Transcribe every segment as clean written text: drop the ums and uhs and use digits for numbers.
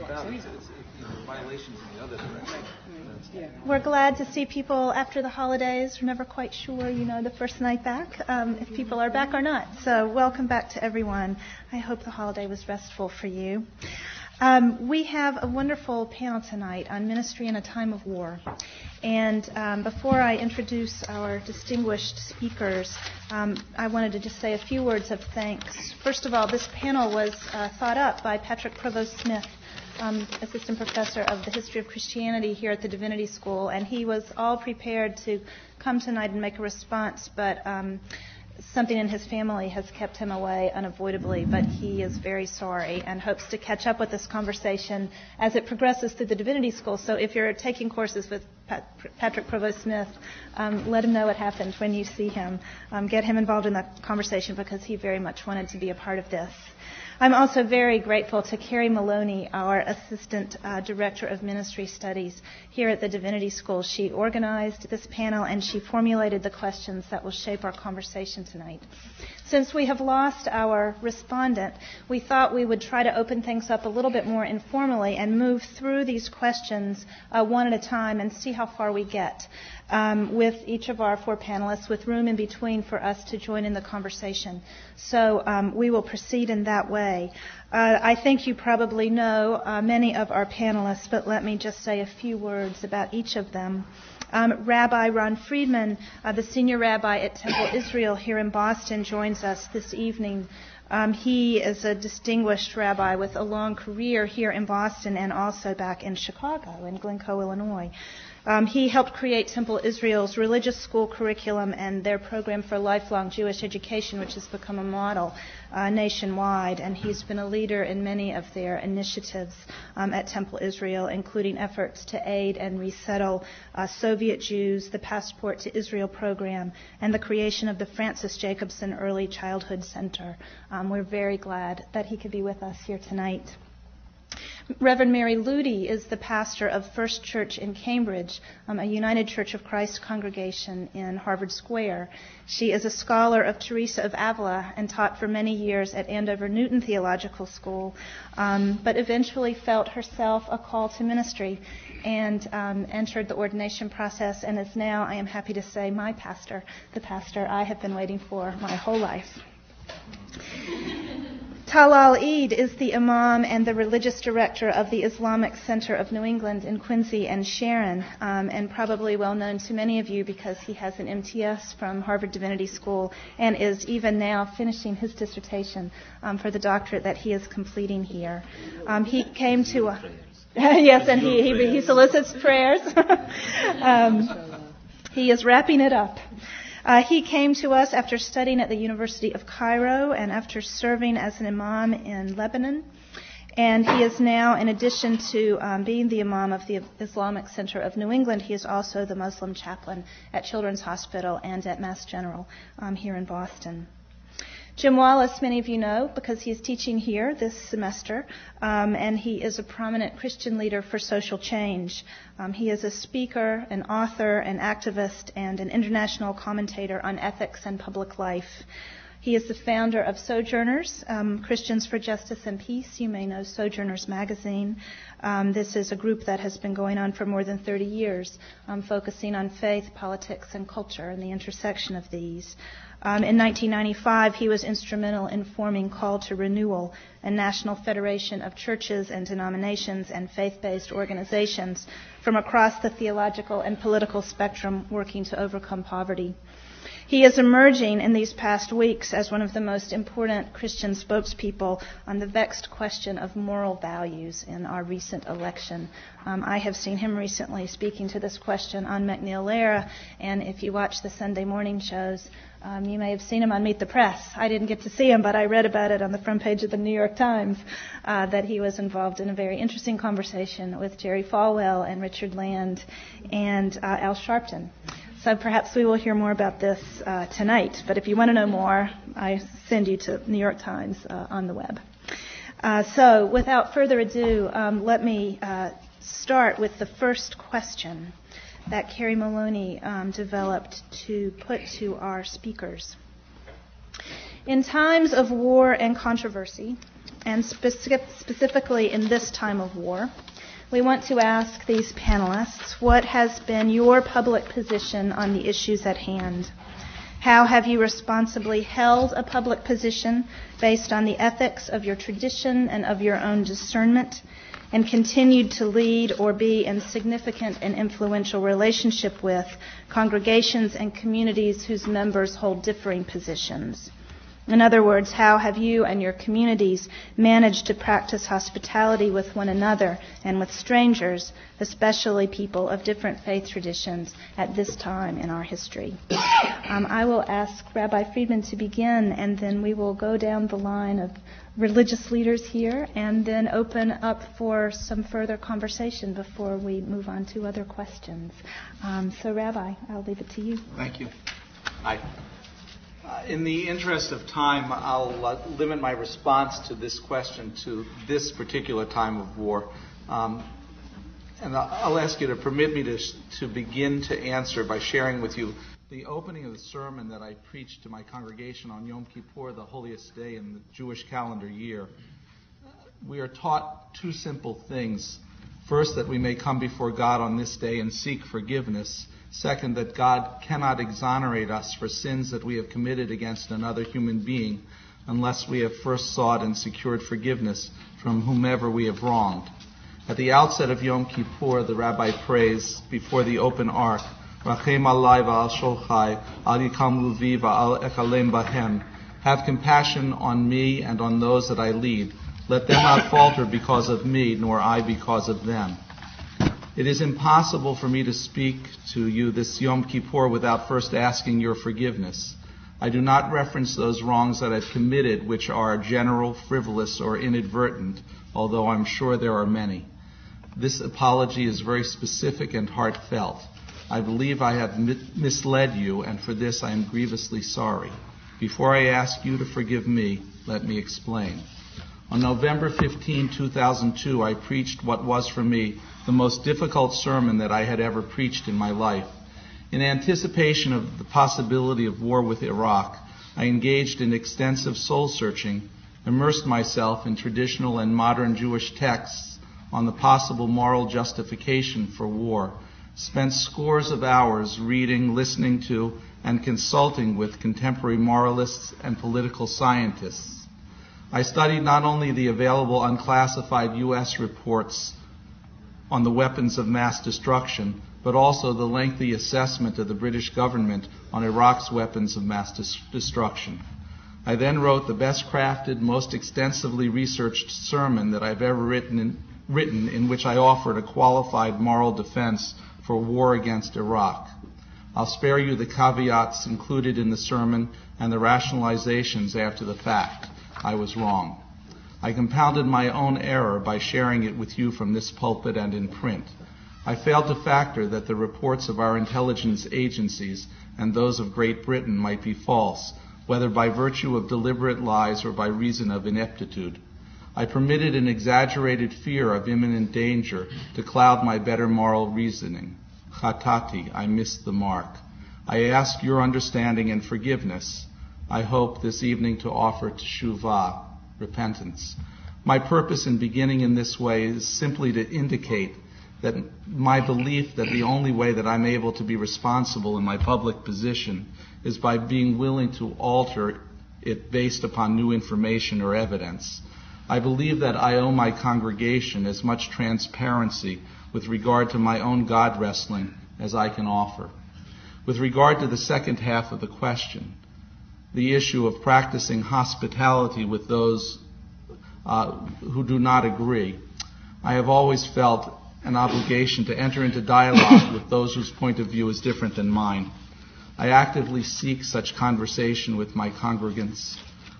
violations in the other direction. Yeah. We're glad to see people after the holidays. We're never quite sure, the first night back, if people are back or not. So welcome back to everyone. I hope the holiday was restful for you. We have a wonderful panel tonight on ministry in a time of war. And before I introduce our distinguished speakers, I wanted to just say a few words of thanks. First of all, this panel was thought up by Patrick Provost-Smith, assistant professor of the history of Christianity here at the Divinity School, and he was all prepared to come tonight and make a response, but something in his family has kept him away unavoidably, but he is very sorry and hopes to catch up with this conversation as it progresses through the Divinity School. So if you're taking courses with Patrick Provost-Smith, let him know what happened when you see him. Get him involved in the conversation because he very much wanted to be a part of this. I'm also very grateful to Carrie Maloney, our Assistant Director of Ministry Studies here at the Divinity School. She organized this panel and she formulated the questions that will shape our conversation tonight. Since we have lost our respondent, we thought we would try to open things up a little bit more informally and move through these questions one at a time and see how far we get with each of our four panelists, with room in between for us to join in the conversation. So we will proceed in that way. I think you probably know many of our panelists, but let me just say a few words about each of them. Rabbi Ron Friedman, the senior rabbi at Temple Israel here in Boston, joins us this evening. He is a distinguished rabbi with a long career here in Boston and also back in Chicago, in Glencoe, Illinois. He helped create Temple Israel's religious school curriculum and their program for lifelong Jewish education, which has become a model nationwide. And he's been a leader in many of their initiatives at Temple Israel, including efforts to aid and resettle Soviet Jews, the Passport to Israel program, and the creation of the Francis Jacobson Early Childhood Center. We're very glad that he could be with us here tonight. Reverend Mary Luti is the pastor of First Church in Cambridge, a United Church of Christ congregation in Harvard Square. She is a scholar of Teresa of Avila and taught for many years at Andover Newton Theological School, but eventually felt herself a call to ministry and entered the ordination process and is now, I am happy to say, my pastor, the pastor I have been waiting for my whole life. Talal is the Imam and the religious director of the Islamic Center of New England in Quincy and Sharon, and probably well known to many of you because he has an MTS from Harvard Divinity School and is even now finishing his dissertation for the doctorate that he is completing here. He came to yes, and he solicits prayers. He is wrapping it up. He came to us after studying at the University of Cairo and after serving as an imam in Lebanon. And he is now, in addition to being the imam of the Islamic Center of New England, he is also the Muslim chaplain at Children's Hospital and at Mass General here in Boston. Jim Wallis, many of you know, because he is teaching here this semester, and he is a prominent Christian leader for social change. He is a speaker, an author, an activist, and an international commentator on ethics and public life. He is the founder of Sojourners, Christians for Justice and Peace. You may know Sojourners magazine. This is a group that has been going on for more than 30 years, focusing on faith, politics, and culture and the intersection of these. In 1995, he was instrumental in forming Call to Renewal, a national federation of churches and denominations and faith-based organizations from across the theological and political spectrum working to overcome poverty. He is emerging in these past weeks as one of the most important Christian spokespeople on the vexed question of moral values in our recent election. I have seen him recently speaking to this question on McNeil-Lehrer, and if you watch the Sunday morning shows, you may have seen him on Meet the Press. I didn't get to see him, but I read about it on the front page of the New York Times, that he was involved in a very interesting conversation with Jerry Falwell and Richard Land and Al Sharpton. So perhaps we will hear more about this tonight. But if you want to know more, I send you to New York Times on the web. So without further ado, let me start with the first question that Carrie Maloney developed to put to our speakers. In times of war and controversy, and specifically in this time of war, we want to ask these panelists, what has been your public position on the issues at hand? How have you responsibly held a public position based on the ethics of your tradition and of your own discernment, and continued to lead or be in significant and influential relationship with congregations and communities whose members hold differing positions? In other words, how have you and your communities managed to practice hospitality with one another and with strangers, especially people of different faith traditions, at this time in our history? I will ask Rabbi Friedman to begin, and then we will go down the line of religious leaders here and then open up for some further conversation before we move on to other questions. So, Rabbi, I'll leave it to you. Thank you. Hi. In the interest of time, I'll limit my response to this question to this particular time of war. And I'll ask you to permit me to begin to answer by sharing with you the opening of the sermon that I preached to my congregation on Yom Kippur, the holiest day in the Jewish calendar year. We are taught two simple things. First, that we may come before God on this day and seek forgiveness. Second, that God cannot exonerate us for sins that we have committed against another human being unless we have first sought and secured forgiveness from whomever we have wronged. At the outset of Yom Kippur, the Rabbi prays before the open ark, Rachem alai va'al sholchai, al yikam luvi va'al ekalem bahem. Have compassion on me and on those that I lead. Let them not falter because of me, nor I because of them. It is impossible for me to speak to you this Yom Kippur without first asking your forgiveness. I do not reference those wrongs that I've committed, which are general, frivolous, or inadvertent, although I'm sure there are many. This apology is very specific and heartfelt. I believe I have misled you, and for this I am grievously sorry. Before I ask you to forgive me, let me explain. On November 15, 2002, I preached what was for me the most difficult sermon that I had ever preached in my life. In anticipation of the possibility of war with Iraq, I engaged in extensive soul-searching, immersed myself in traditional and modern Jewish texts on the possible moral justification for war, spent scores of hours reading, listening to, and consulting with contemporary moralists and political scientists. I studied not only the available unclassified U.S. reports on the weapons of mass destruction, but also the lengthy assessment of the British government on Iraq's weapons of mass destruction. I then wrote the best crafted, most extensively researched sermon that I've ever written in which I offered a qualified moral defense for war against Iraq. I'll spare you the caveats included in the sermon and the rationalizations after the fact. I was wrong. I compounded my own error by sharing it with you from this pulpit and in print. I failed to factor that the reports of our intelligence agencies and those of Great Britain might be false, whether by virtue of deliberate lies or by reason of ineptitude. I permitted an exaggerated fear of imminent danger to cloud my better moral reasoning. Chatati, I missed the mark. I ask your understanding and forgiveness. I hope this evening to offer teshuvah, repentance. My purpose in beginning in this way is simply to indicate that my belief that the only way that I'm able to be responsible in my public position is by being willing to alter it based upon new information or evidence. I believe that I owe my congregation as much transparency with regard to my own God wrestling as I can offer. With regard to the second half of the question, the issue of practicing hospitality with those who do not agree, I have always felt an obligation to enter into dialogue with those whose point of view is different than mine. I actively seek such conversation with my congregants.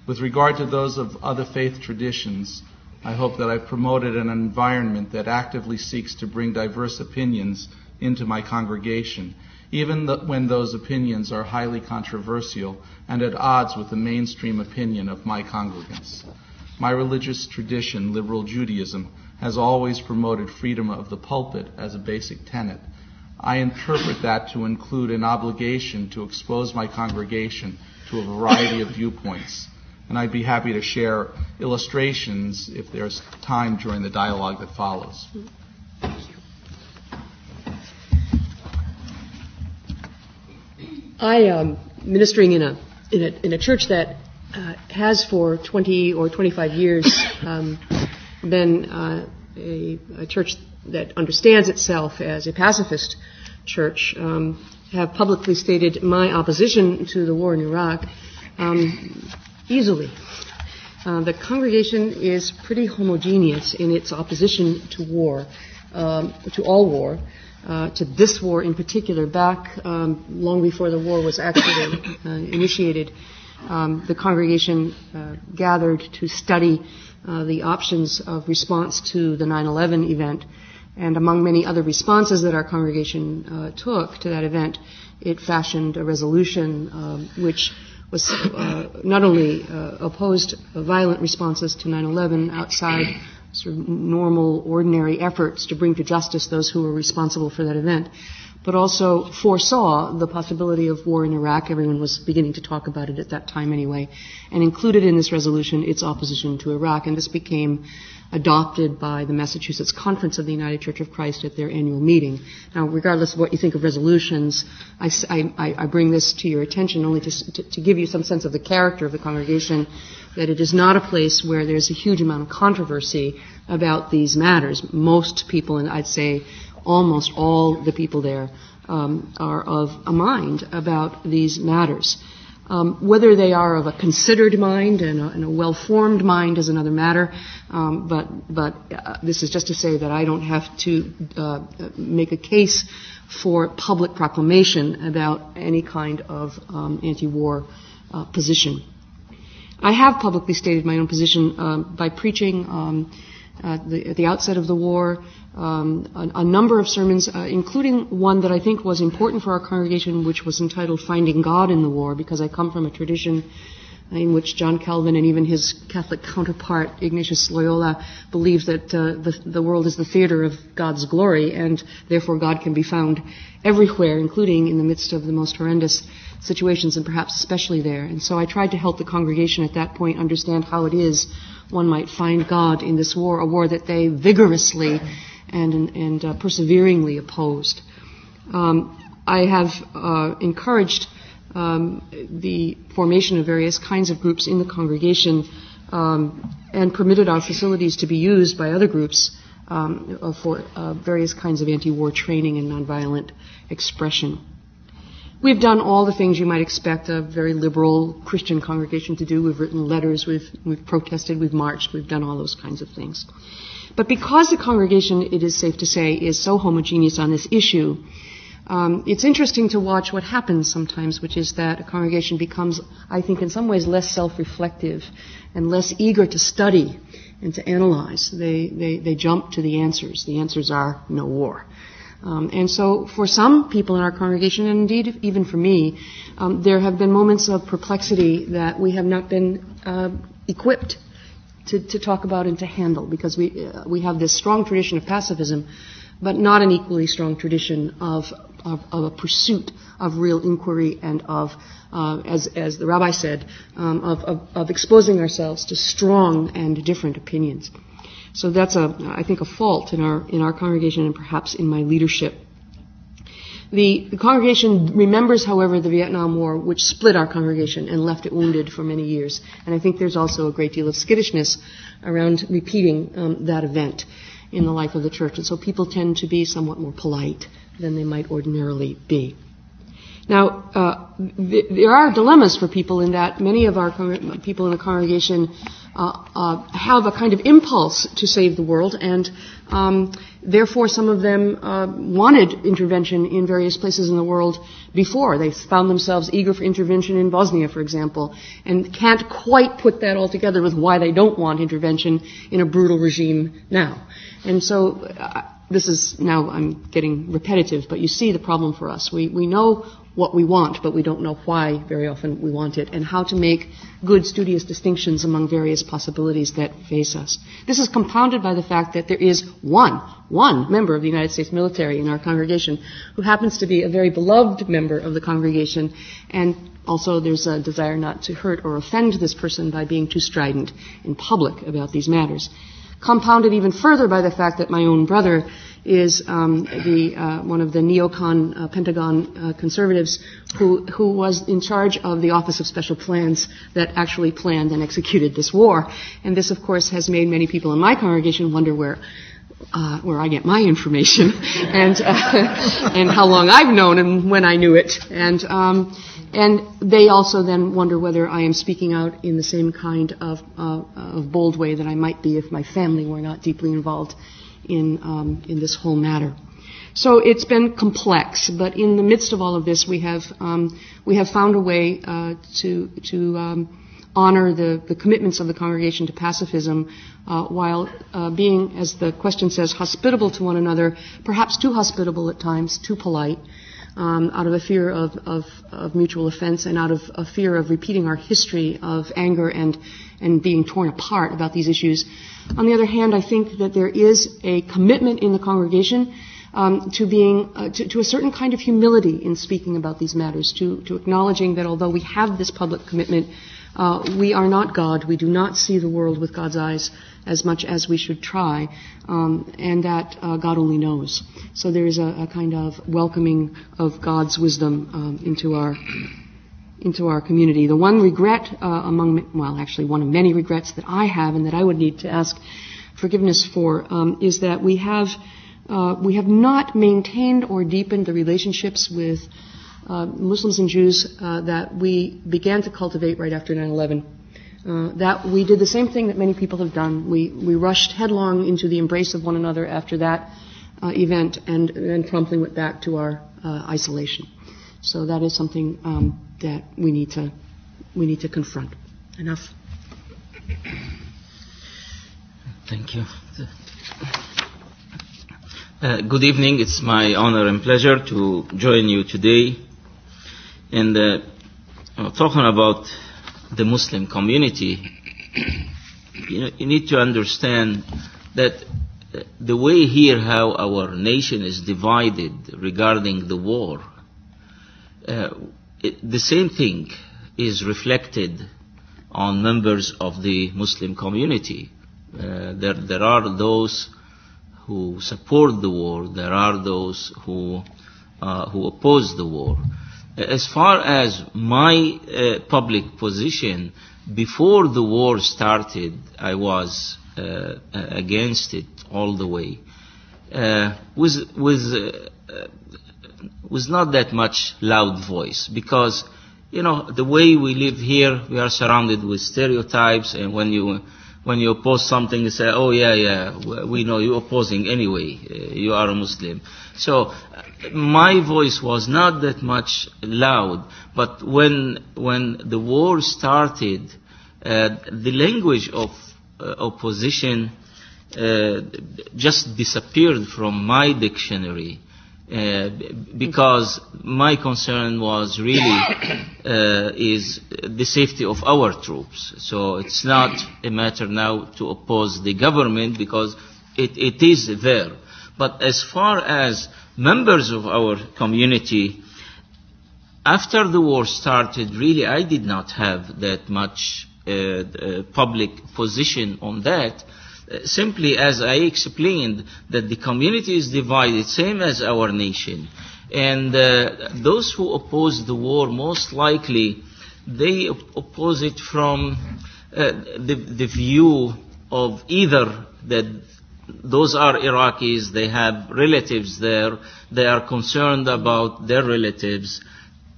With regard to those of other faith traditions, I hope that I've promoted an environment that actively seeks to bring diverse opinions into my congregation, even when those opinions are highly controversial and at odds with the mainstream opinion of my congregants. My religious tradition, liberal Judaism, has always promoted freedom of the pulpit as a basic tenet. I interpret that to include an obligation to expose my congregation to a variety of viewpoints. And I'd be happy to share illustrations if there's time during the dialogue that follows. I am ministering in a church that has for 20 or 25 years been a church that understands itself as a pacifist church. Have publicly stated my opposition to the war in Iraq easily. The congregation is pretty homogeneous in its opposition to war, to all war. To this war in particular, back long before the war was actually initiated, the congregation gathered to study the options of response to the 9/11 event. And among many other responses that our congregation took to that event, it fashioned a resolution which was not only opposed violent responses to 9/11 outside sort of normal, ordinary efforts to bring to justice those who were responsible for that event, but also foresaw the possibility of war in Iraq. Everyone was beginning to talk about it at that time anyway, and included in this resolution its opposition to Iraq. And this became adopted by the Massachusetts Conference of the United Church of Christ at their annual meeting. Now, regardless of what you think of resolutions, I bring this to your attention only to give you some sense of the character of the congregation, that it is not a place where there's a huge amount of controversy about these matters. Most people, and I'd say almost all the people there, are of a mind about these matters. Whether they are of a considered mind and a well-formed mind is another matter, but this is just to say that I don't have to make a case for public proclamation about any kind of anti-war position. I have publicly stated my own position by preaching at the outset of the war a number of sermons, including one that I think was important for our congregation, which was entitled Finding God in the War, because I come from a tradition in which John Calvin and even his Catholic counterpart, Ignatius Loyola, believed that the world is the theater of God's glory, and therefore God can be found everywhere, including in the midst of the most horrendous situations, and perhaps especially there. And so I tried to help the congregation at that point understand how it is one might find God in this war, a war that they vigorously and perseveringly opposed. I have encouraged the formation of various kinds of groups in the congregation and permitted our facilities to be used by other groups for various kinds of anti-war training and nonviolent expression. We've done all the things you might expect a very liberal Christian congregation to do. We've written letters, we've protested, we've marched, we've done all those kinds of things. But because the congregation, it is safe to say, is so homogeneous on this issue, it's interesting to watch what happens sometimes, which is that a congregation becomes, I think, in some ways less self-reflective and less eager to study and to analyze. They jump to the answers. The answers are no war. And so for some people in our congregation, and indeed even for me, there have been moments of perplexity that we have not been equipped to talk about and to handle, because we have this strong tradition of pacifism, but not an equally strong tradition of a pursuit of real inquiry and of, as the Rabbi said, of exposing ourselves to strong and different opinions. So that's I think a fault in our congregation and perhaps in my leadership. The congregation remembers, however, the Vietnam War, which split our congregation and left it wounded for many years. And I think there's also a great deal of skittishness around repeating that event in the life of the church. And so people tend to be somewhat more polite than they might ordinarily be. Now, there are dilemmas for people in that many of our people in the congregation have a kind of impulse to save the world, and therefore some of them wanted intervention in various places in the world before. They found themselves eager for intervention in Bosnia, for example, and can't quite put that all together with why they don't want intervention in a brutal regime now. And so this is, now I'm getting repetitive, but you see the problem for us. We know what we want, but we don't know why very often we want it, and how to make good, studious distinctions among various possibilities that face us. This is compounded by the fact that there is one member of the United States military in our congregation who happens to be a very beloved member of the congregation, and also there's a desire not to hurt or offend this person by being too strident in public about these matters. Compounded even further by the fact that my own brother is one of the neocon Pentagon conservatives who was in charge of the Office of Special Plans that actually planned and executed this war. And this, of course, has made many people in my congregation wonder where I get my information and how long I've known and when I knew it. And they also then wonder whether I am speaking out in the same kind of bold way that I might be if my family were not deeply involved in this whole matter. So it's been complex, but in the midst of all of this, we have found a way to honor the commitments of the congregation to pacifism, while being, as the question says, hospitable to one another, perhaps too hospitable at times, too polite, out of a fear of mutual offense and out of a fear of repeating our history of anger and being torn apart about these issues. On the other hand, I think that there is a commitment in the congregation to being to a certain kind of humility in speaking about these matters, to acknowledging that although we have this public commitment, we are not God. We do not see the world with God's eyes as much as we should try, and that God only knows. So there is a kind of welcoming of God's wisdom into our community. The one regret one of many regrets that I have and that I would need to ask forgiveness for is that we have not maintained or deepened the relationships with Muslims and Jews that we began to cultivate right after 9/11. That we did the same thing that many people have done. We rushed headlong into the embrace of one another after that event, and then promptly went back to our isolation. So that is something that we need to confront. Enough. Thank you. Good evening. It's my honor and pleasure to join you today. And talking about the Muslim community, you need to understand that the way here how our nation is divided regarding the war, the same thing is reflected on members of the Muslim community. There are those who support the war. There are those who oppose the war. As far as my public position, before the war started, I was against it all the way, with not that much loud voice, because the way we live here, we are surrounded with stereotypes, and when you oppose something, you say, oh yeah, we know you're opposing anyway, you are a Muslim. So my voice was not that much loud, but when the war started, the language of opposition just disappeared from my dictionary, because my concern was really is the safety of our troops. So it's not a matter now to oppose the government, because it is there. But as far as members of our community, after the war started, really I did not have that much public position on that. Simply as I explained, that the community is divided, same as our nation. And those who oppose the war, most likely, they oppose it from the view of either that those are Iraqis, they have relatives there, they are concerned about their relatives,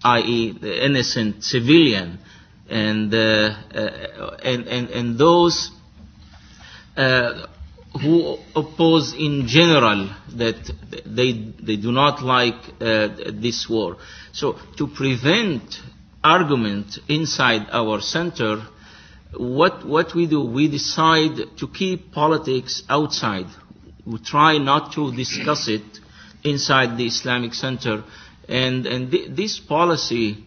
i.e. the innocent civilian, and those who oppose in general, that they do not like this war. So to prevent argument inside our center, what we do, we decide to keep politics outside. We try not to discuss it inside the Islamic Center, And this policy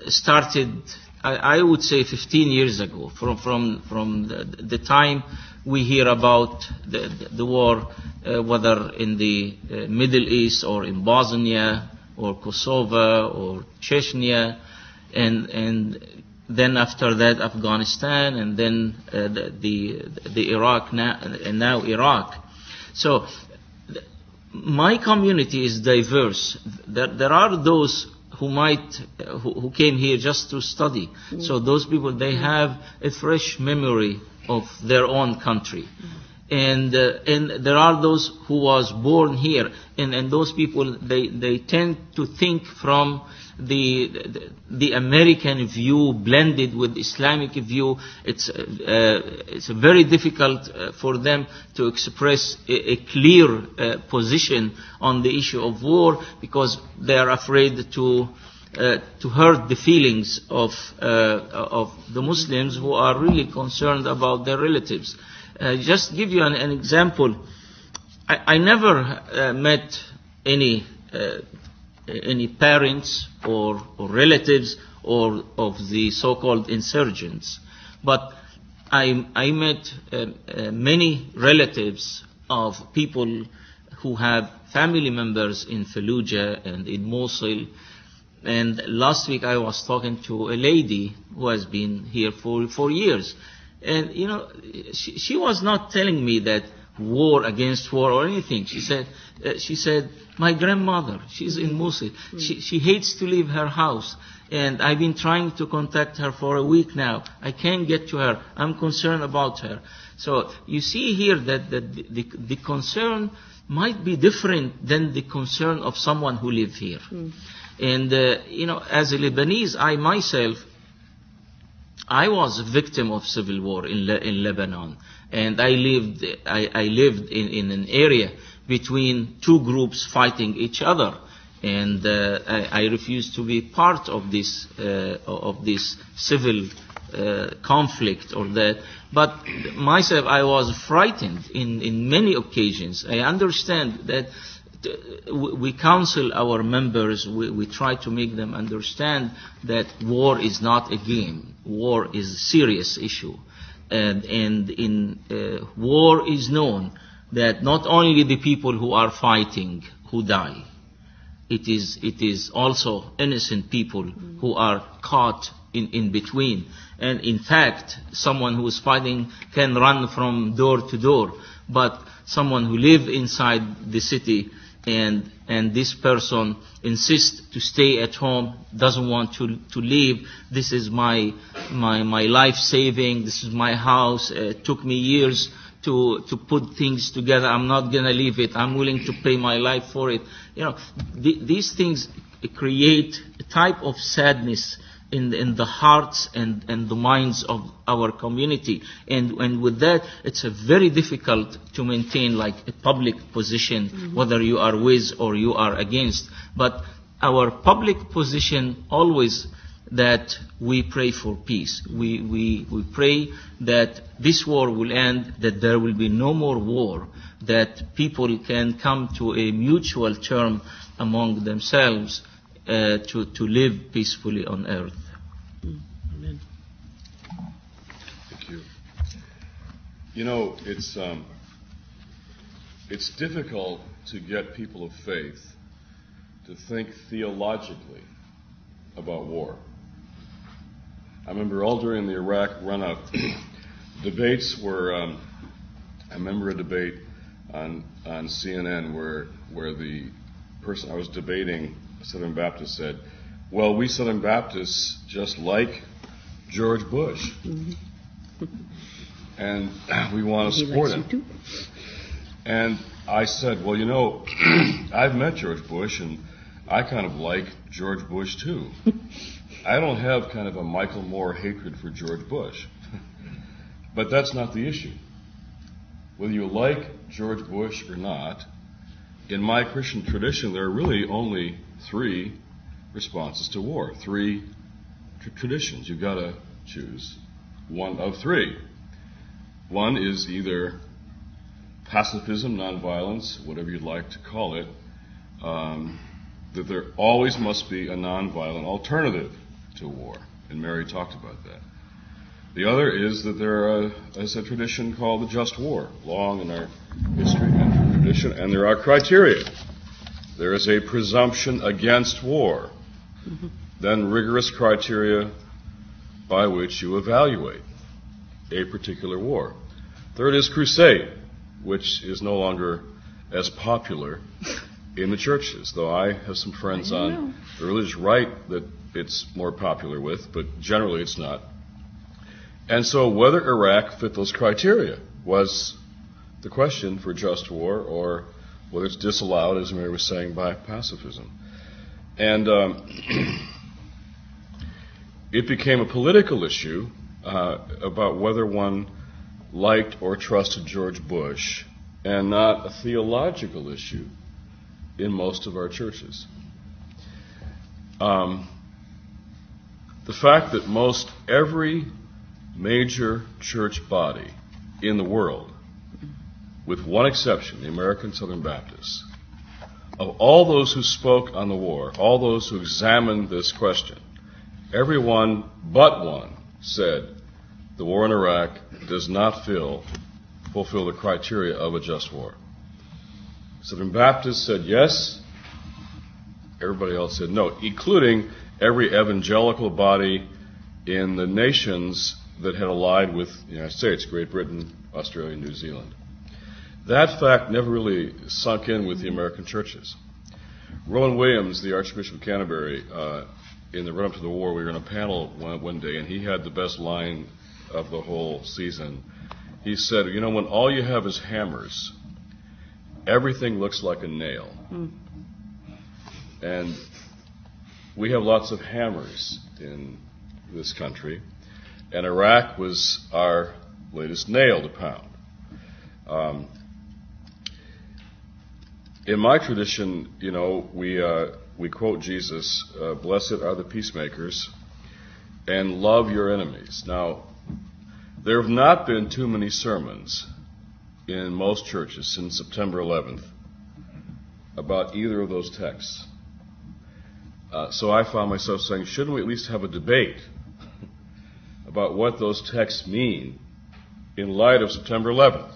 started, I would say, 15 years ago, from the time we hear about the war, whether in the Middle East or in Bosnia or Kosovo or Chechnya, and then after that Afghanistan, and then the Iraq now, and now Iraq. So my community is diverse. There are those who came here just to study. So those people, they have a fresh memory of their own country. And there are those who was born here, and those people, they tend to think from the American view blended with Islamic view. It's very difficult for them to express a clear position on the issue of war, because they are afraid to hurt the feelings of the Muslims who are really concerned about their relatives. Just give you an example. I never met any parents or relatives or of the so-called insurgents, but I met many relatives of people who have family members in Fallujah and in Mosul. And last week I was talking to a lady who has been here for years. And, you know, she was not telling me that war against war or anything. She said, my grandmother, she's in Mosul. She hates to leave her house. And I've been trying to contact her for a week now. I can't get to her. I'm concerned about her. So you see here that the concern might be different than the concern of someone who lives here. And, you know, as a Lebanese, I myself, I was a victim of civil war in Lebanon, and I lived in an area between two groups fighting each other, and I refused to be part of this civil conflict or that. But myself, I was frightened in many occasions. I understand that. We counsel our members, we try to make them understand that war is not a game. War is a serious issue. And in war is known that not only the people who are fighting who die, it is also innocent people who are caught in between. And in fact, someone who is fighting can run from door to door, but someone who lives inside the city and this person insists to stay at home, doesn't want to leave. This is my life saving. This is my house. It took me years to put things together. I'm not gonna leave it. I'm willing to pay my life for it. You know, these things create a type of sadness in the hearts and the minds of our community, and with that, it's very difficult to maintain like a public position, whether you are with or you are against. But our public position always that we pray for peace. We pray that this war will end, that there will be no more war, that people can come to a mutual term among themselves to live peacefully on earth. Amen. Thank you. You know, it's difficult to get people of faith to think theologically about war. I remember all during the Iraq run-up, debates were. I remember a debate on CNN where the person I was debating, Southern Baptist, said, "Well, we Southern Baptists just like George Bush, and we want to support him." And I said, "Well, you know, I've met George Bush, and I kind of like George Bush too. I don't have kind of a Michael Moore hatred for George Bush." But that's not the issue. Whether you like George Bush or not, in my Christian tradition, there are really only three responses to war, three traditions. You've got to choose one of three. One is either pacifism, nonviolence, whatever you'd like to call it, that there always must be a nonviolent alternative to war, and Mary talked about that. The other is that there is a tradition called the just war, long in our history and tradition, and there are criteria. There is a presumption against war, then rigorous criteria by which you evaluate a particular war. Third is crusade, which is no longer as popular in the churches, though I have some friends on the religious right that it's more popular with, but generally it's not. And so whether Iraq fit those criteria was the question for just war, or whether it's disallowed, as Mary was saying, by pacifism. And it became a political issue about whether one liked or trusted George Bush, and not a theological issue in most of our churches. The fact that most every major church body in the world, with one exception, the American Southern Baptists, of all those who spoke on the war, all those who examined this question, everyone but one said the war in Iraq does not fulfill the criteria of a just war. Southern Baptists said yes, everybody else said no, including every evangelical body in the nations that had allied with the United States, Great Britain, Australia, New Zealand. That fact never really sunk in with the American churches. Rowan Williams, the Archbishop of Canterbury, in the run-up to the war, we were in a panel one day, and he had the best line of the whole season. He said, you know, when all you have is hammers, everything looks like a nail. And we have lots of hammers in this country, and Iraq was our latest nail to pound. In my tradition, you know, we quote Jesus, blessed are the peacemakers, and love your enemies. Now, there have not been too many sermons in most churches since September 11th about either of those texts. So I found myself saying, shouldn't we at least have a debate about what those texts mean in light of September 11th,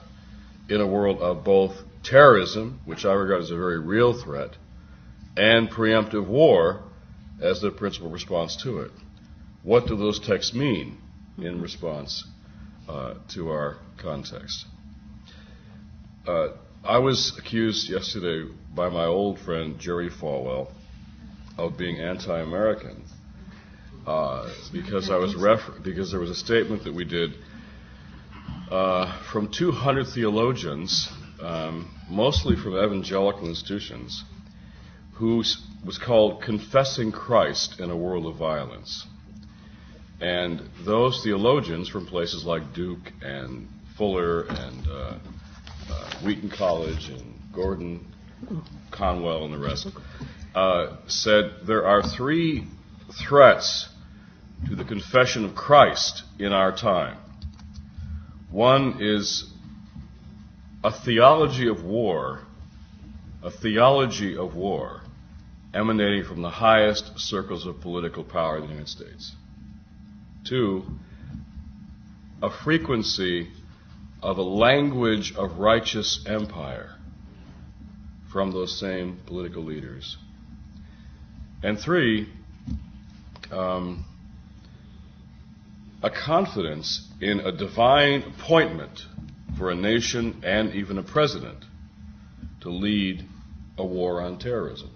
in a world of both terrorism, which I regard as a very real threat, and preemptive war as the principal response to it. What do those texts mean in response to our context? I was accused yesterday by my old friend Jerry Falwell of being anti-American because because there was a statement that we did from 200 theologians, mostly from evangelical institutions, who was called Confessing Christ in a World of Violence. And those theologians from places like Duke and Fuller and Wheaton College and Gordon Conwell and the rest said there are three threats to the confession of Christ in our time. One is a theology of war emanating from the highest circles of political power in the United States. Two, a frequency of a language of righteous empire from those same political leaders. And three, a confidence in a divine appointment for a nation and even a president to lead a war on terrorism.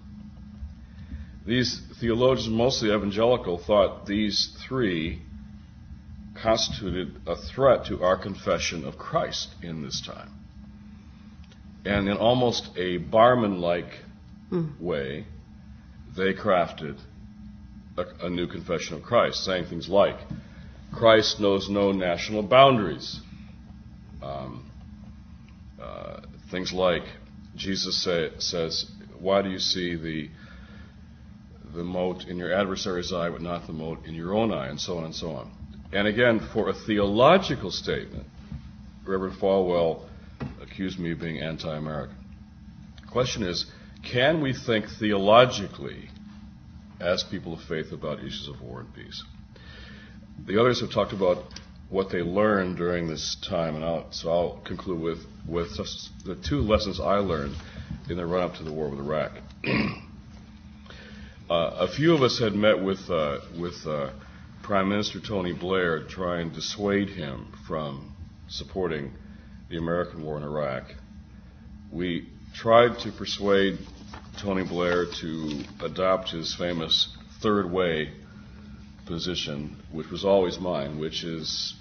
These theologians, mostly evangelical, thought these three constituted a threat to our confession of Christ in this time. And in almost a Barman-like way, they crafted a new confession of Christ, saying things like, Christ knows no national boundaries. Things like, Jesus says, why do you see the mote in your adversary's eye but not the mote in your own eye, and so on and so on. And again, for a theological statement, Reverend Falwell accused me of being anti-American. The question is, can we think theologically as people of faith about issues of war and peace? The others have talked about what they learned during this time, and I'll conclude with just the two lessons I learned in the run-up to the war with Iraq. A few of us had met with Prime Minister Tony Blair to try and dissuade him from supporting the American war in Iraq. We tried to persuade Tony Blair to adopt his famous third way position, which was always mine, which is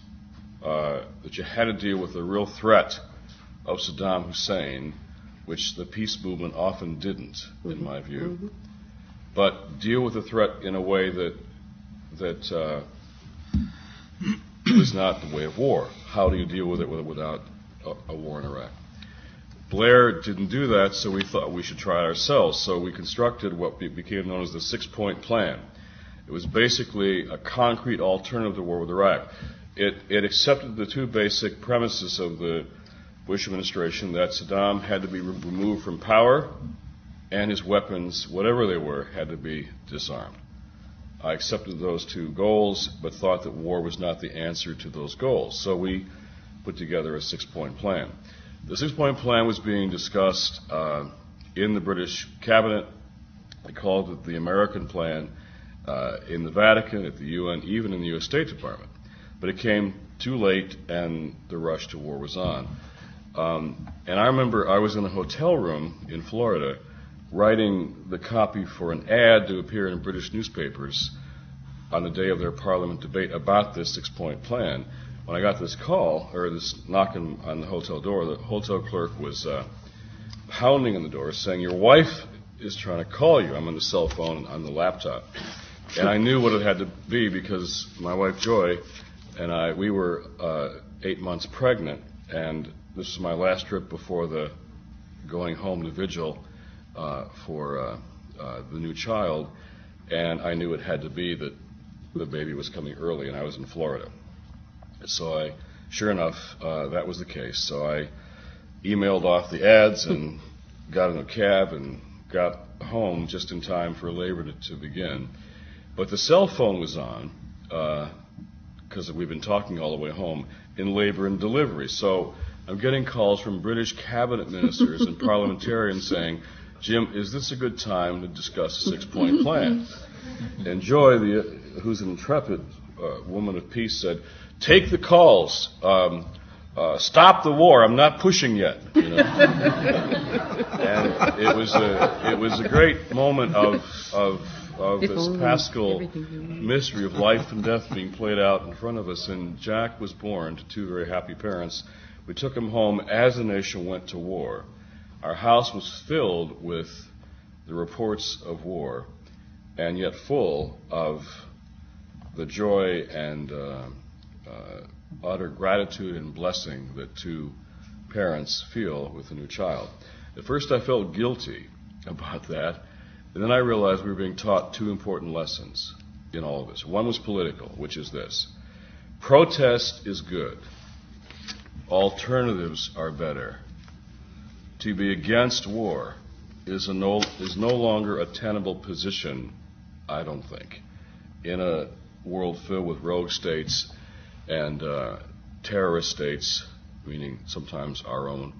that you had to deal with the real threat of Saddam Hussein, which the peace movement often didn't, in my view. But deal with the threat in a way that was not the way of war. How do you deal with it without a war in Iraq? Blair didn't do that, so we thought we should try it ourselves. So we constructed what became known as the 6-point plan. It was basically a concrete alternative to war with Iraq. It accepted the two basic premises of the Bush administration, that Saddam had to be removed from power and his weapons, whatever they were, had to be disarmed. I accepted those two goals, but thought that war was not the answer to those goals. So we put together a 6-point plan. The 6-point plan was being discussed in the British cabinet. They called it the American plan in the Vatican, at the UN, even in the U.S. State Department. But it came too late, and the rush to war was on. And I remember I was in a hotel room in Florida writing the copy for an ad to appear in British newspapers on the day of their Parliament debate about this 6-point plan. When I got this call, or this knocking on the hotel door, the hotel clerk was pounding on the door saying, "Your wife is trying to call you." I'm on the cell phone on the laptop. And I knew what it had to be because my wife Joy and we were 8 months pregnant, and this was my last trip before the going home to vigil for the new child, and I knew it had to be that the baby was coming early, and I was in Florida. So sure enough, that was the case. So I emailed off the ads and got in a cab and got home just in time for labor to begin. But the cell phone was on, because we've been talking all the way home, in labor and delivery. So I'm getting calls from British cabinet ministers and parliamentarians saying, "Jim, is this a good time to discuss a 6-point plan?" And Joy, who's an intrepid woman of peace, said, "Take the calls. Stop the war. I'm not pushing yet." You know? And it was a great moment of this Paschal mystery of life and death being played out in front of us. And Jack was born to two very happy parents. We took him home as the nation went to war. Our house was filled with the reports of war, and yet full of the joy and utter gratitude and blessing that two parents feel with a new child. At first I felt guilty about that, and then I realized we were being taught two important lessons in all of this. One was political, which is this: protest is good. Alternatives are better. To be against war is no longer a tenable position, I don't think, in a world filled with rogue states and terrorist states, meaning sometimes our own,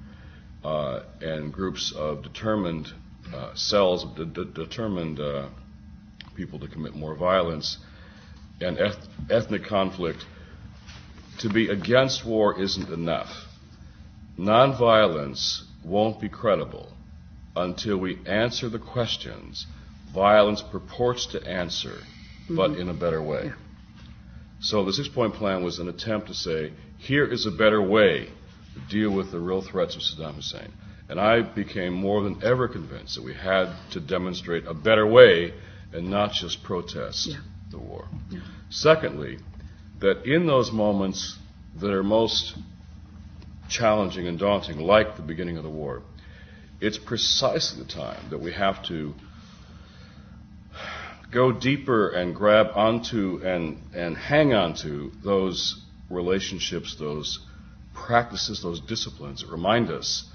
and groups of determined cells of determined people to commit more violence and ethnic conflict. To be against war isn't enough. Nonviolence won't be credible until we answer the questions violence purports to answer, but in a better way. Yeah. So the 6-point plan was an attempt to say, here is a better way to deal with the real threats of Saddam Hussein. And I became more than ever convinced that we had to demonstrate a better way and not just protest the war. Yeah. Secondly, that in those moments that are most challenging and daunting, like the beginning of the war, it's precisely the time that we have to go deeper and grab onto and hang on to those relationships, those practices, those disciplines that remind us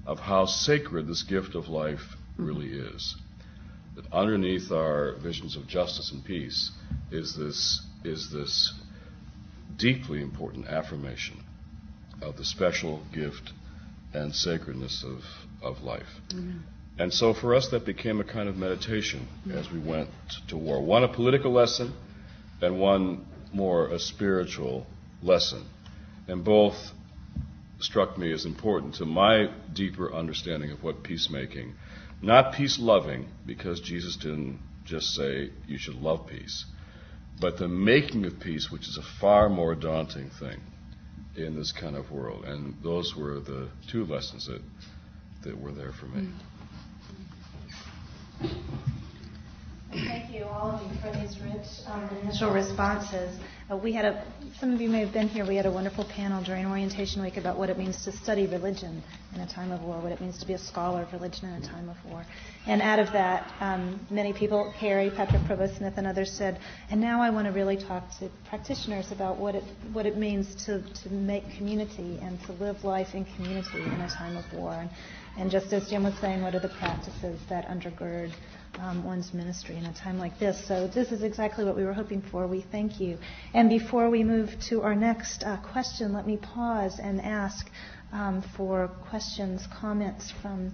of how sacred this gift of life really is. That underneath our visions of justice and peace is this deeply important affirmation of the special gift and sacredness of life. Mm-hmm. And so for us that became a kind of meditation as we went to war. One a political lesson and one more a spiritual lesson. And both struck me as important to my deeper understanding of what peacemaking, not peace loving, because Jesus didn't just say you should love peace, but the making of peace, which is a far more daunting thing in this kind of world. And those were the two lessons that were there for me. Thank you, all of you, for these rich initial responses. Some of you may have been here. We had a wonderful panel during orientation week about what it means to study religion in a time of war, what it means to be a scholar of religion in a time of war. And out of that, many people, Harry, Patrick Provost-Smith, and others said, and now I want to really talk to practitioners about what it means to make community and to live life in community in a time of war. And just as Jim was saying, what are the practices that undergird one's ministry in a time like this? So this is exactly what we were hoping for. We thank you. And before we move to our next question, let me pause and ask for questions, comments from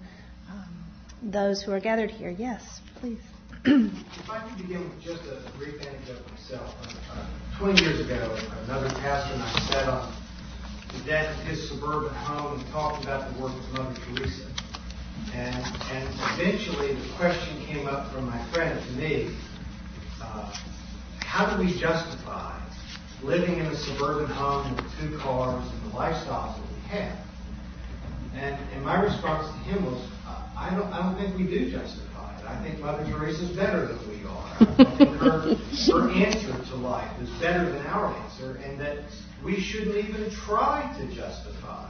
those who are gathered here. Yes, please. If I could begin with just a brief anecdote myself. 20 years ago, another pastor and I sat on the deck of his suburban home and talked about the work of Mother Teresa. And eventually the question came up from my friend to me, how do we justify living in a suburban home with 2 cars and the lifestyles that we have? And my response to him was, I don't think we do justify it. I think Mother Teresa's better than we are. I think her answer to life is better than our answer, and that we shouldn't even try to justify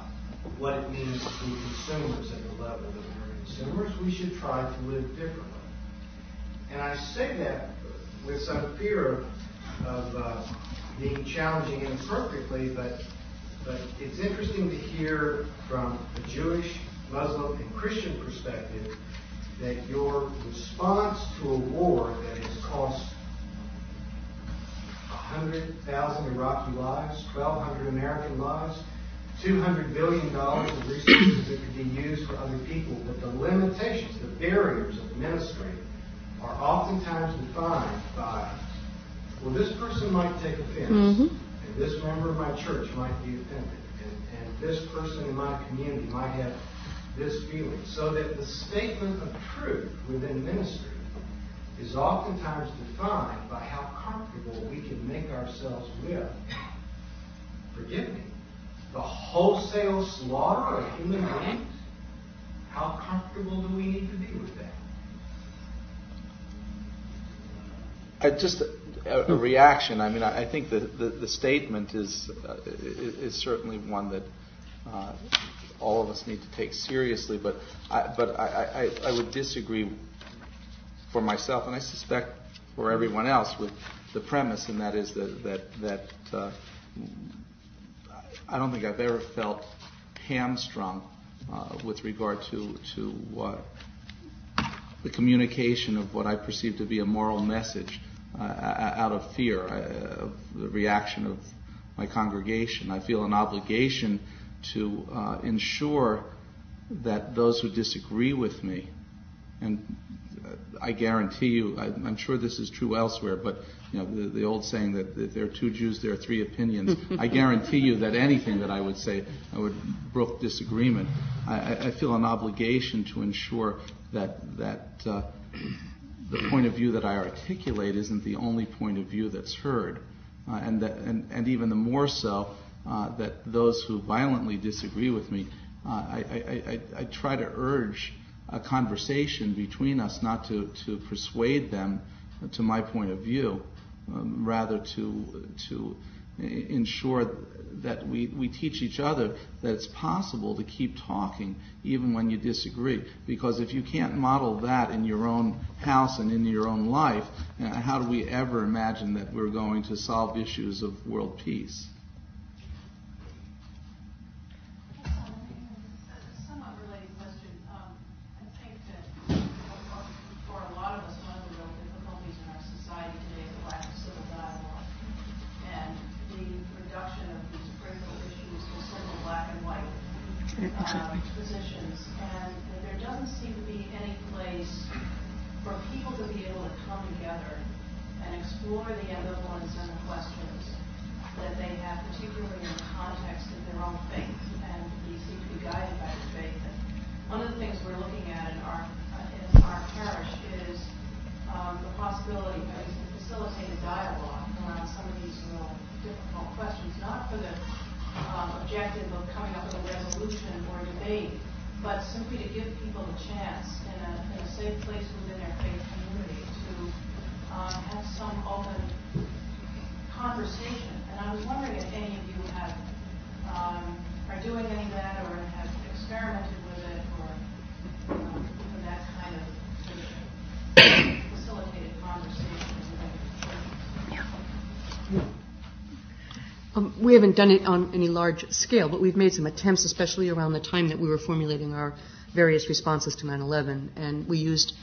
what it means to be consumers at the level that we're consumers. We should try to live differently. And I say that with some fear of being challenging inappropriately, but it's interesting to hear from a Jewish, Muslim, and Christian perspective that your response to a war that has cost 100,000 Iraqi lives, 1,200 American lives, $200 billion of resources that could be used for other people, but the limitations, the barriers of ministry are oftentimes defined by, well, this person might take offense, and this member of my church might be offended, and this person in my community might have this feeling. So that the statement of truth within ministry is oftentimes defined by how comfortable we can make ourselves with, forgive me, the wholesale slaughter of human beings. How comfortable do we need to be with that? Just a reaction. I mean, I think the statement is certainly one that all of us need to take seriously. But I would disagree for myself, and I suspect for everyone else, with the premise, and that is that I don't think I've ever felt hamstrung with regard to the communication of what I perceive to be a moral message out of fear of the reaction of my congregation. I feel an obligation to ensure that those who disagree with me, and I guarantee you, I'm sure this is true elsewhere, but you know the old saying that if there are 2 Jews, there are 3 opinions. I guarantee you that anything that I would say, I would brook disagreement. I feel an obligation to ensure that the point of view that I articulate isn't the only point of view that's heard, and even the more so that those who violently disagree with me, I try to urge a conversation between us, not to persuade them to my point of view, rather to ensure that we teach each other that it's possible to keep talking even when you disagree. Because if you can't model that in your own house and in your own life, how do we ever imagine that we're going to solve issues of world peace? positions, and that there doesn't seem to be any place for people to be able to come together and explore the ambivalence and the questions that they have, particularly in the context of their own faith, and we seem to be guided by the faith. And one of the things we're looking at in our parish is the possibility of facilitating dialogue around some of these real difficult questions, not for the objective of coming up with a resolution or debate, but simply to give people a chance in a safe place within their faith community to have some open conversation. And I was wondering if any of you are doing any of that or have experimented with it or even that kind of facilitated conversation. We haven't done it on any large scale, but we've made some attempts, especially around the time that we were formulating our various responses to 9/11, and we used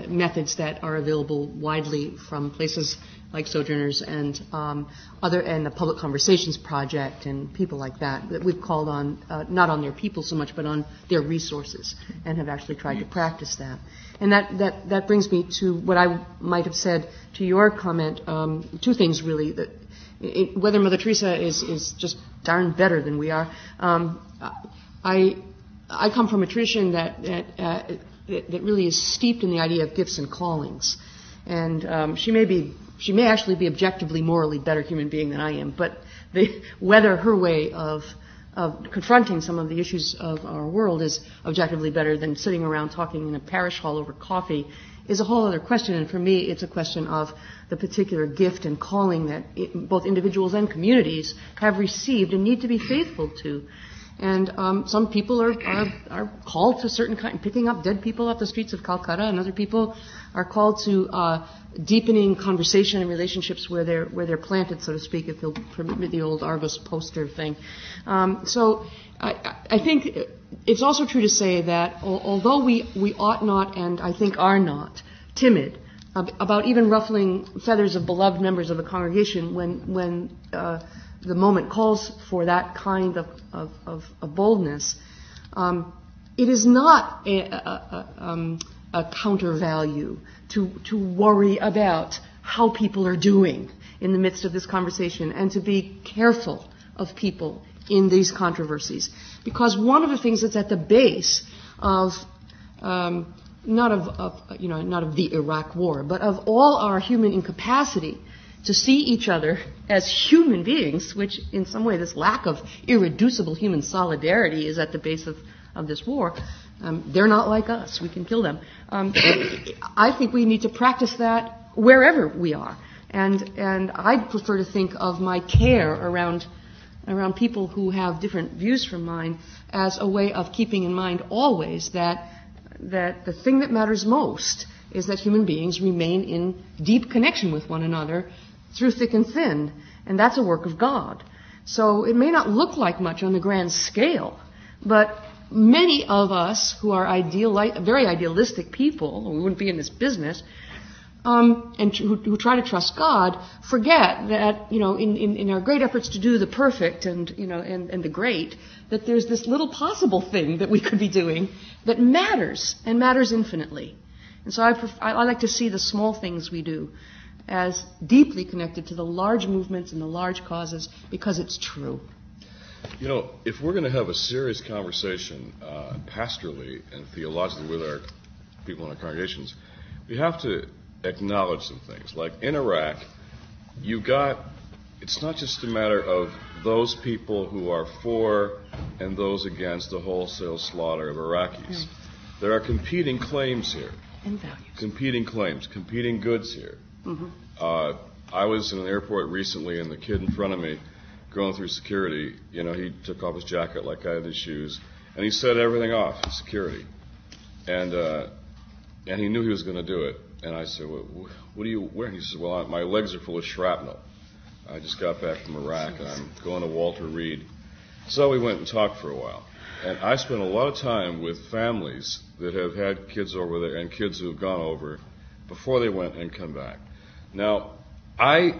methods that are available widely from places like Sojourners and and the Public Conversations Project and people like that we've called on, not on their people so much, but on their resources, and have actually tried to practice that. And that brings me to what I might have said to your comment. Two things really. That whether Mother Teresa is just darn better than we are. I come from a tradition that really is steeped in the idea of gifts and callings, and she may actually be objectively morally better human being than I am, but whether her way of confronting some of the issues of our world is objectively better than sitting around talking in a parish hall over coffee is a whole other question. And for me, it's a question of the particular gift and calling that both individuals and communities have received and need to be faithful to. And some people are called to certain kind, picking up dead people off the streets of Calcutta, and other people are called to deepening conversation and relationships where they're planted, so to speak, if you'll permit me the old Argos poster thing. So I think it's also true to say that although we ought not, and I think are not, timid about even ruffling feathers of beloved members of the congregation when the moment calls for that kind of boldness, it is not a counter value to worry about how people are doing in the midst of this conversation and to be careful of people in these controversies. Because one of the things that's at the base of not of the Iraq War, but of all our human incapacity to see each other as human beings, which in some way this lack of irreducible human solidarity is at the base of this war. They're not like us. We can kill them. I think we need to practice that wherever we are. And I'd prefer to think of my care around people who have different views from mine as a way of keeping in mind always that the thing that matters most is that human beings remain in deep connection with one another through thick and thin, and that's a work of God. So it may not look like much on the grand scale, but many of us who are very idealistic people, or we wouldn't be in this business, and who try to trust God, forget that, in our great efforts to do the perfect and the great, that there's this little possible thing that we could be doing that matters, and matters infinitely. And so I like to see the small things we do as deeply connected to the large movements and the large causes, because it's true. If we're going to have a serious conversation pastorally and theologically with our people in our congregations, we have to acknowledge some things. Like in Iraq, it's not just a matter of those people who are for and those against the wholesale slaughter of Iraqis. There are competing claims here. And values. Competing claims, competing goods here. Mm-hmm. I was in an airport recently, and the kid in front of me, going through security, he took off his jacket like I had his shoes, and he set everything off in security. And he knew he was going to do it. And I said, what are you wearing? He said, well, my legs are full of shrapnel. I just got back from Iraq, and I'm going to Walter Reed. So we went and talked for a while. And I spent a lot of time with families that have had kids over there and kids who have gone over before they went and come back. Now, I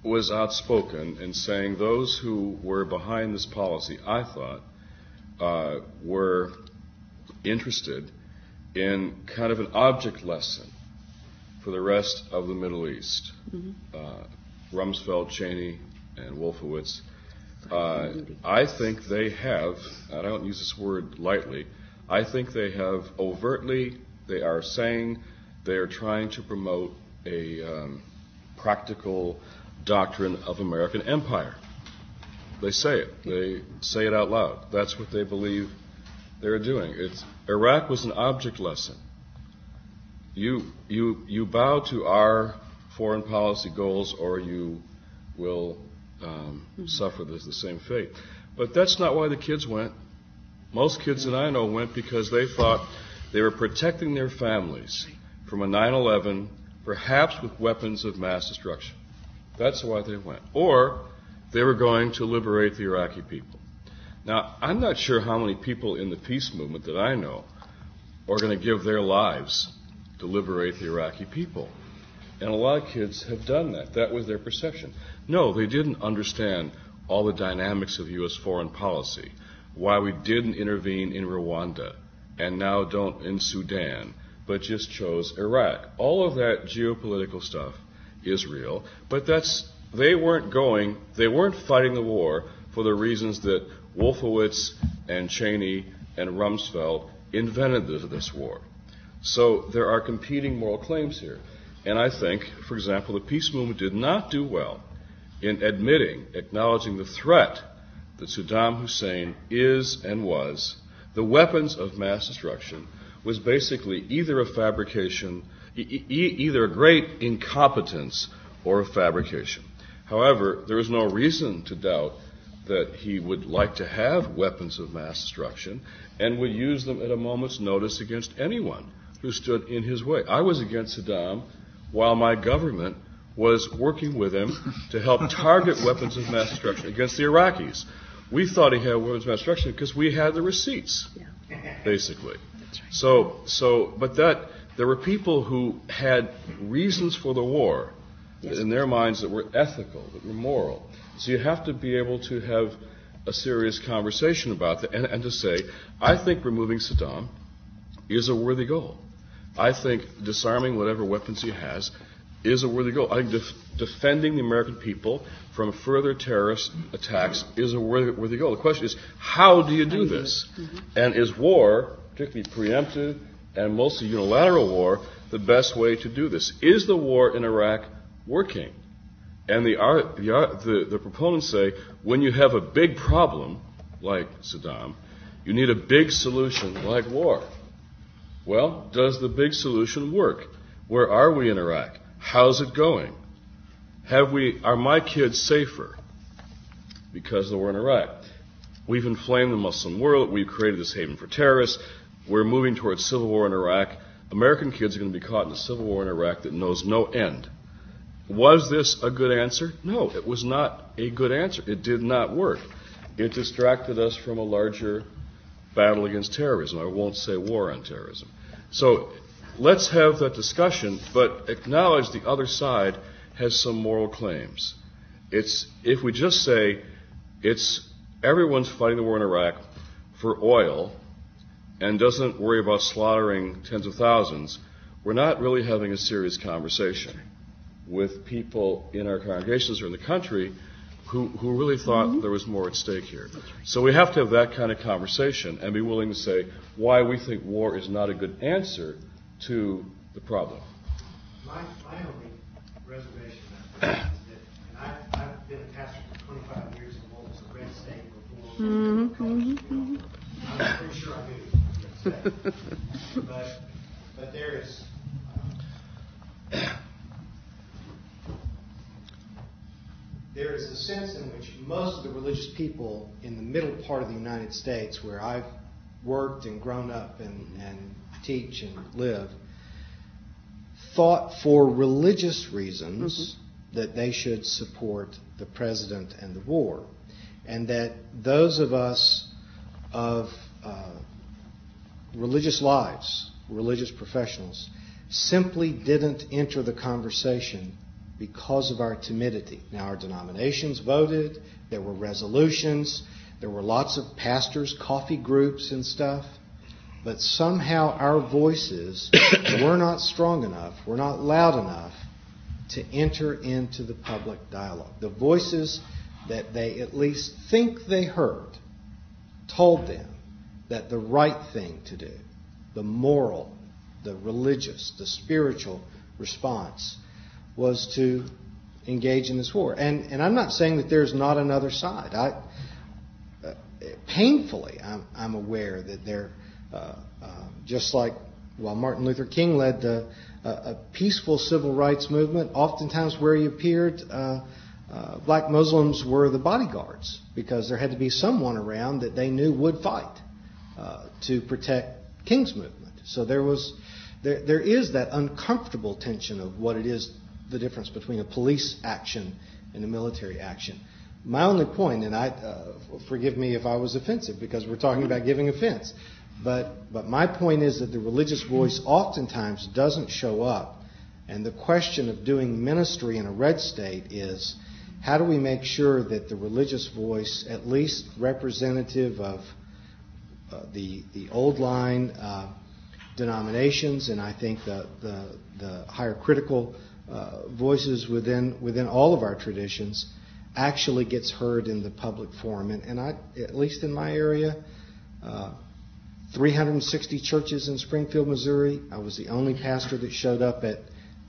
was outspoken in saying those who were behind this policy, I thought, were interested in kind of an object lesson for the rest of the Middle East. Rumsfeld, Cheney, and Wolfowitz. I think they have, I don't use this word lightly, I think they have overtly, they are saying they are trying to promote a practical doctrine of American empire. They say it. They say it out loud. That's what they believe they're doing. Iraq was an object lesson. You bow to our foreign policy goals, or you will suffer the same fate. But that's not why the kids went. Most kids that I know went because they thought they were protecting their families from a 9/11, perhaps with weapons of mass destruction. That's why they went. Or they were going to liberate the Iraqi people. Now, I'm not sure how many people in the peace movement that I know are going to give their lives to liberate the Iraqi people. And a lot of kids have done that. That was their perception. No, they didn't understand all the dynamics of U.S. foreign policy, why we didn't intervene in Rwanda and now don't in Sudan, but just chose Iraq. All of that geopolitical stuff is real, but they weren't fighting the war for the reasons that Wolfowitz and Cheney and Rumsfeld invented this war. So there are competing moral claims here. And I think, for example, the peace movement did not do well in acknowledging the threat that Saddam Hussein is and was. The weapons of mass destruction was basically either a fabrication, either a great incompetence or a fabrication. However, there is no reason to doubt that he would like to have weapons of mass destruction and would use them at a moment's notice against anyone who stood in his way. I was against Saddam while my government was working with him to help target weapons of mass destruction against the Iraqis. We thought he had weapons of mass destruction because we had the receipts, basically. That's right. But there were people who had reasons for the war in their minds that were ethical, that were moral. So you have to be able to have a serious conversation about that and to say, I think removing Saddam is a worthy goal. I think disarming whatever weapons he has is a worthy goal. I think defending the American people from further terrorist attacks is a worthy goal. The question is, how do you do this? And is war, particularly preemptive and mostly unilateral war, the best way to do this? Is the war in Iraq working? And the proponents say, when you have a big problem, like Saddam, you need a big solution like war. Well, does the big solution work? Where are we in Iraq? How's it going? Are my kids safer because of the war in Iraq? We've inflamed the Muslim world. We've created this haven for terrorists. We're moving towards civil war in Iraq. American kids are going to be caught in a civil war in Iraq that knows no end. Was this a good answer? No, it was not a good answer. It did not work. It distracted us from a larger battle against terrorism. I won't say war on terrorism. So let's have that discussion, but acknowledge the other side has some moral claims. If we just say everyone's fighting the war in Iraq for oil and doesn't worry about slaughtering tens of thousands, we're not really having a serious conversation with people in our congregations or in the country who really thought there was more at stake here. So we have to have that kind of conversation and be willing to say why we think war is not a good answer to the problem. My only reservation is that, and I've been a pastor for 25 years in Wallis, a red state before. I'm pretty sure I do. But there is. There is a sense in which most of the religious people in the middle part of the United States, where I've worked and grown up and teach and live, thought for religious reasons that they should support the president and the war. And that those of us of religious lives, religious professionals, simply didn't enter the conversation because of our timidity. Now, our denominations voted, there were resolutions, There were lots of pastors' coffee groups and stuff. But somehow our voices were not strong enough, were not loud enough to enter into the public dialogue. The voices that they at least think they heard told them that the right thing to do, the moral, the religious, the spiritual response was to engage in this war. And I'm not saying that there's not another side. Painfully, I'm aware that there, just like while Martin Luther King led a peaceful civil rights movement, oftentimes where he appeared, black Muslims were the bodyguards because there had to be someone around that they knew would fight to protect King's movement. So there is that uncomfortable tension of what it is, the difference between a police action and a military action. My only point, and forgive me if I was offensive because we're talking about giving offense, but my point is that the religious voice oftentimes doesn't show up, and the question of doing ministry in a red state is, how do we make sure that the religious voice, at least representative of the old line denominations, and I think the higher critical voices within all of our traditions, actually gets heard in the public forum? And I, at least in my area, 360 churches in Springfield, Missouri. I was the only pastor that showed up at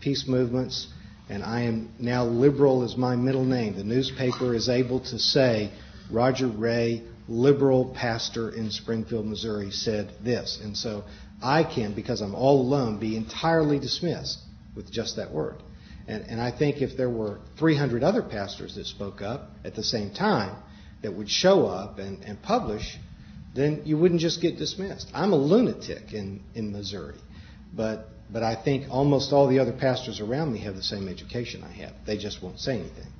peace movements, and I am now liberal as my middle name. The newspaper is able to say, Roger Ray, liberal pastor in Springfield, Missouri, said this. And so I can, because I'm all alone, be entirely dismissed with just that word. And I think if there were 300 other pastors that spoke up at the same time that would show up and publish, then you wouldn't just get dismissed. I'm a lunatic in Missouri, but I think almost all the other pastors around me have the same education I have. They just won't say anything.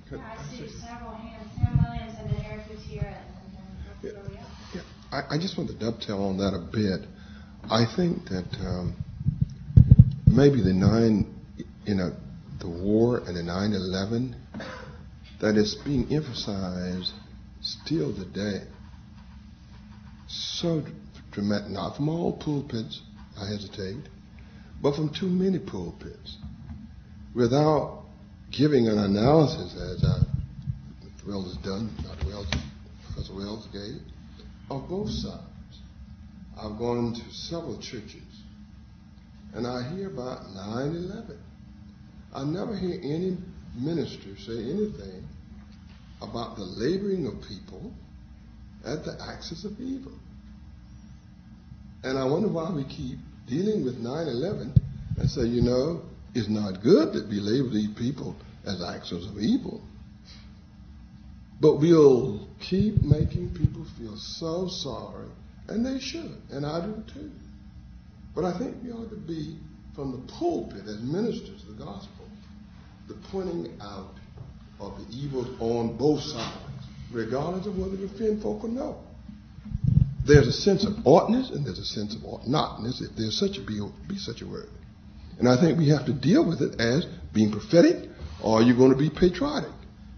Good. I see several hands. Sam Williams and then Eric Gutierrez. And then Yeah, I just want to dovetail on that a bit. I think that maybe the war and the 9/11, that is being emphasized still today. So dramatic, not from all pulpits, I hesitate, but from too many pulpits, without giving an analysis, as Wells has done, Dr. Wells, Professor Wells gave, of both sides. I've gone to several churches, and I hear about 9/11. I never hear any minister say anything about the laboring of people at the axis of evil. And I wonder why we keep dealing with 9/11 and say, it's not good that we label these people as axis of evil. But we'll keep making people feel so sorry, and they should, and I do too. But I think we ought to be, from the pulpit as ministers of the gospel, the pointing out of the evils on both sides, regardless of whether we offend folk or no. There's a sense of oughtness and there's a sense of ought notness, if there's be such a word. And I think we have to deal with it as being prophetic, or you're going to be patriotic.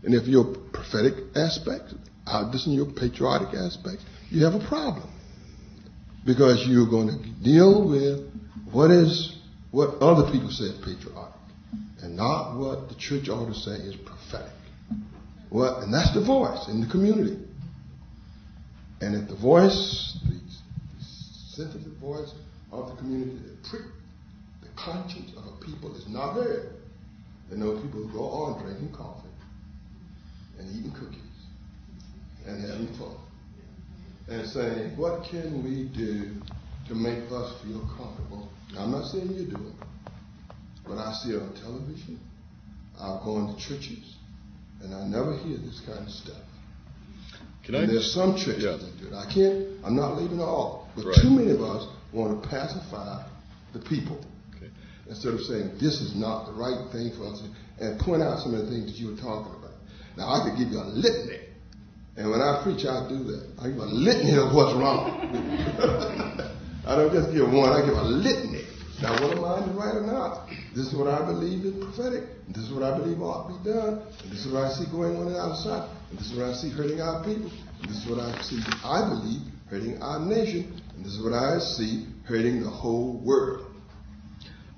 And if your prophetic aspect outdishing your patriotic aspect, you have a problem. Because you're going to deal with what other people say is patriotic, and not what the church ought to say is prophetic. And that's the voice in the community. And if the voice, the sensitive voice of the community that prick the conscience of a people is not heard, then those people go on drinking coffee and eating cookies and having fun and saying, what can we do to make us feel comfortable? Now, I'm not saying you do it, but I see it on television. I've gone to churches, and I never hear this kind of stuff. There's some churches that do it. I'm not leaving all, but too many of us want to pacify the people instead of saying this is not the right thing for us to, and point out some of the things that you were talking about. Now, I could give you a litany, and when I preach, I do that. I give a litany of what's wrong. I don't just give one, I give a litany. Now, whether mine is right or not, this is what I believe is prophetic. This is what I believe ought to be done. And this is what I see going on outside. And this is what I see hurting our people. And this is what I see, I believe, hurting our nation. And this is what I see hurting the whole world.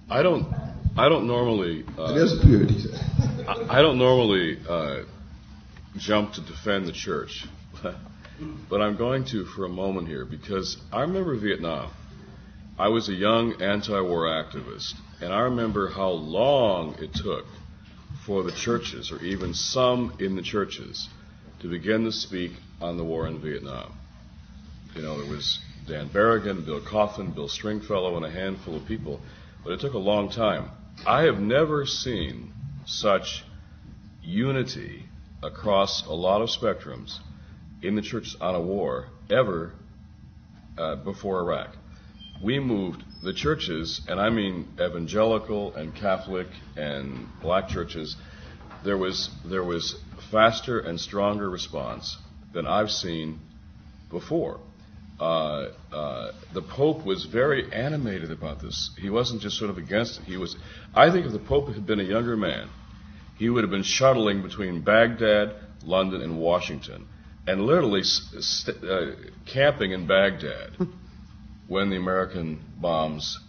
I don't normally. There's purity. I don't normally jump to defend the church, but I'm going to for a moment here because I remember Vietnam. I was a young anti-war activist, and I remember how long it took for the churches, or even some in the churches, to begin to speak on the war in Vietnam. There was Dan Berrigan, Bill Coffin, Bill Stringfellow, and a handful of people, but it took a long time. I have never seen such unity across a lot of spectrums in the churches on a war ever before Iraq. We moved the churches, and I mean evangelical and Catholic and black churches. There was faster and stronger response than I've seen before. The Pope was very animated about this. He wasn't just sort of against it. I think if the Pope had been a younger man, he would have been shuttling between Baghdad, London, and Washington, and literally camping in Baghdad when the American bombs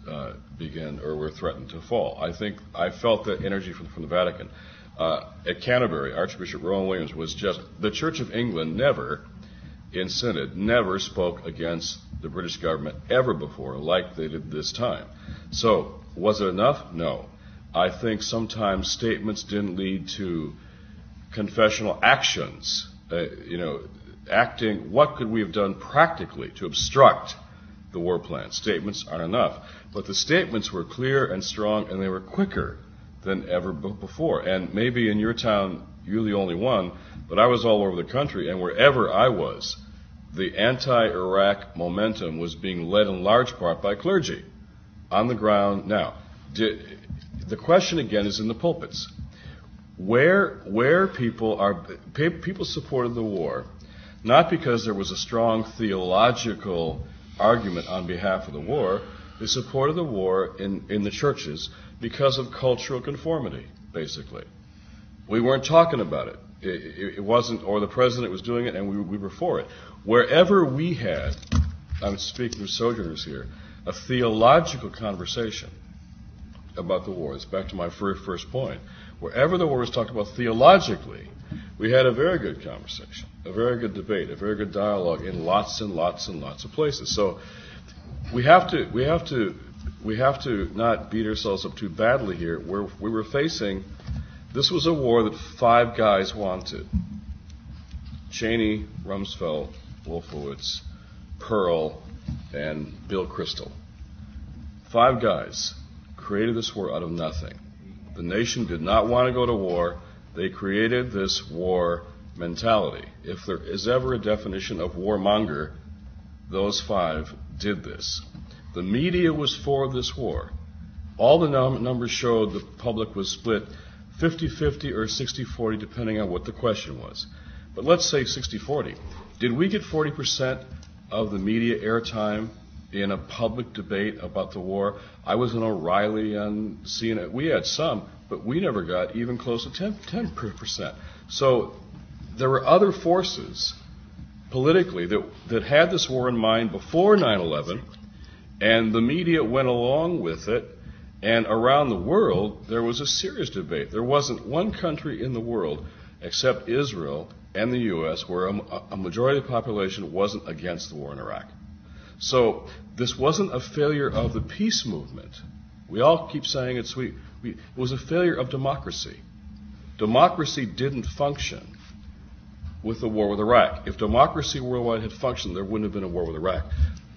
began or were threatened to fall. I felt that energy from the Vatican. At Canterbury, Archbishop Rowan Williams was just, the Church of England in Synod, never spoke against the British government ever before like they did this time. So, was it enough? No. I think sometimes statements didn't lead to confessional actions. Acting, what could we have done practically to obstruct the war plan? Statements aren't enough. But the statements were clear and strong, and they were quicker than ever before. And maybe in your town, you're the only one, but I was all over the country, and wherever I was, the anti-Iraq momentum was being led in large part by clergy on the ground. Now, the question again is in the pulpits. Where people supported the war, not because there was a strong theological argument on behalf of the war. They supported the war in the churches because of cultural conformity, basically. We weren't talking about it. It wasn't, or the president was doing it, and we were for it. Wherever we had, I'm speaking of Sojourners here, a theological conversation about the war. It's back to my first point. Wherever the war was talked about theologically, we had a very good conversation, a very good debate, a very good dialogue in lots and lots and lots of places. So we have to not beat ourselves up too badly here. We were facing, this was a war that 5 guys wanted: Cheney, Rumsfeld, Wolfowitz, Pearl, and Bill Kristol. 5 guys created this war out of nothing. The nation did not want to go to war. They created this war mentality. If there is ever a definition of warmonger, those 5 did this. The media was for this war. All the numbers showed the public was split 50-50 or 60-40, depending on what the question was. But let's say 60-40. Did we get 40% of the media airtime in a public debate about the war? I was on O'Reilly on CNN. We had some, but we never got even close to 10%. So there were other forces politically that had this war in mind before 9/11, and the media went along with it. And around the world, there was a serious debate. There wasn't one country in the world, except Israel and the U.S., where a majority of the population wasn't against the war in Iraq. So this wasn't a failure of the peace movement. We all keep saying it was a failure of democracy. Democracy didn't function with the war with Iraq. If democracy worldwide had functioned, there wouldn't have been a war with Iraq.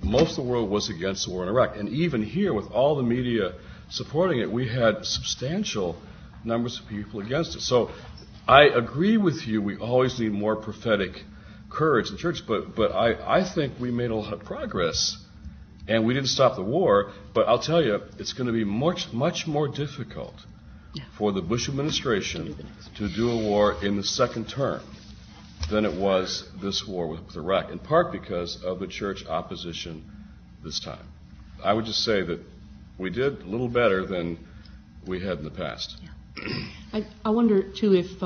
Most of the world was against the war in Iraq. And even here, with all the media supporting it, we had substantial numbers of people against it. So I agree with you, we always need more prophetic courage in the church, but I think we made a lot of progress, and we didn't stop the war. But I'll tell you, it's going to be much more difficult for the Bush administration to do a war in the second term than it was this war with Iraq, in part because of the church opposition this time. I would just say that we did a little better than we had in the past. I wonder, too, if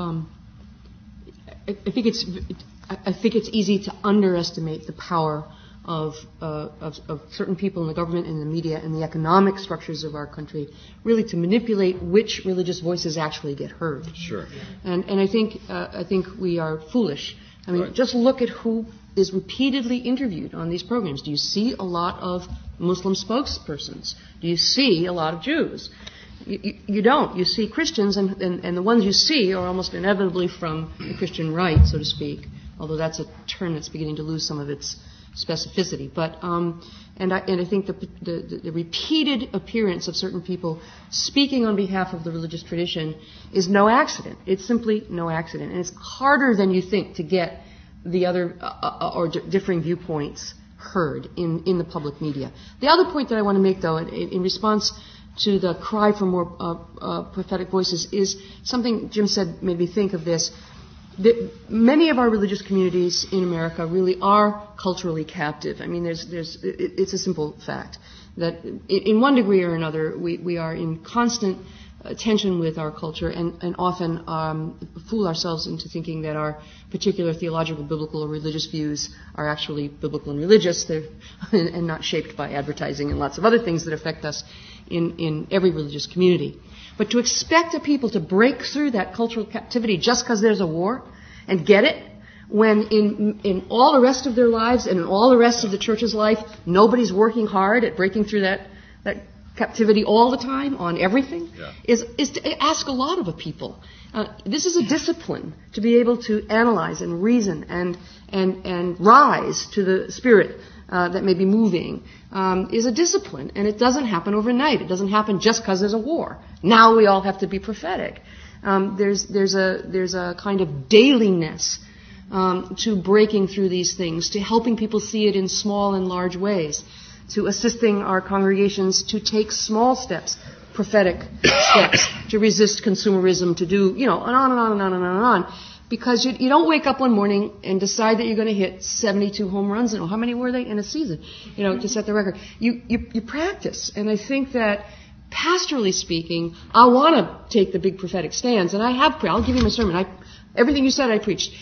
think it's easy to underestimate the power of certain people in the government and the media and the economic structures of our country, really to manipulate which religious voices actually get heard. Sure. And I think we are foolish. I mean, just look at who is repeatedly interviewed on these programs. Do you see a lot of Muslim spokespersons? Do you see a lot of Jews? You don't. You see Christians, and the ones you see are almost inevitably from the Christian right, so to speak, although that's a term that's beginning to lose some of its specificity. But and I think the repeated appearance of certain people speaking on behalf of the religious tradition is no accident. It's simply no accident, and it's harder than you think to get the other or differing viewpoints heard in the public media. The other point that I want to make, though, in response to the cry for more prophetic voices, is something Jim said made me think of this. Many of our religious communities in America really are culturally captive. I mean, it's a simple fact that in one degree or another we are in constant tension with our culture and often fool ourselves into thinking that our particular theological, biblical, or religious views are actually biblical and religious and not shaped by advertising and lots of other things that affect us in every religious community. But to expect a people to break through that cultural captivity just because there's a war and get it, when in all the rest of their lives and in all the rest of the church's life, nobody's working hard at breaking through that captivity all the time on everything, is to ask a lot of a people. This is a discipline to be able to analyze and reason and rise to the spirit that may be moving, is a discipline, and it doesn't happen overnight. It doesn't happen just because there's a war. Now we all have to be prophetic. There's a kind of dailiness to breaking through these things, to helping people see it in small and large ways, to assisting our congregations to take small steps, prophetic steps, to resist consumerism, to do, and on and on and on and on and on. Because you don't wake up one morning and decide that you're going to hit 72 home runs. How many were they in a season? To set the record. You practice. And I think that pastorally speaking, I want to take the big prophetic stands. And I have. I'll give you my sermon. Everything you said, I preached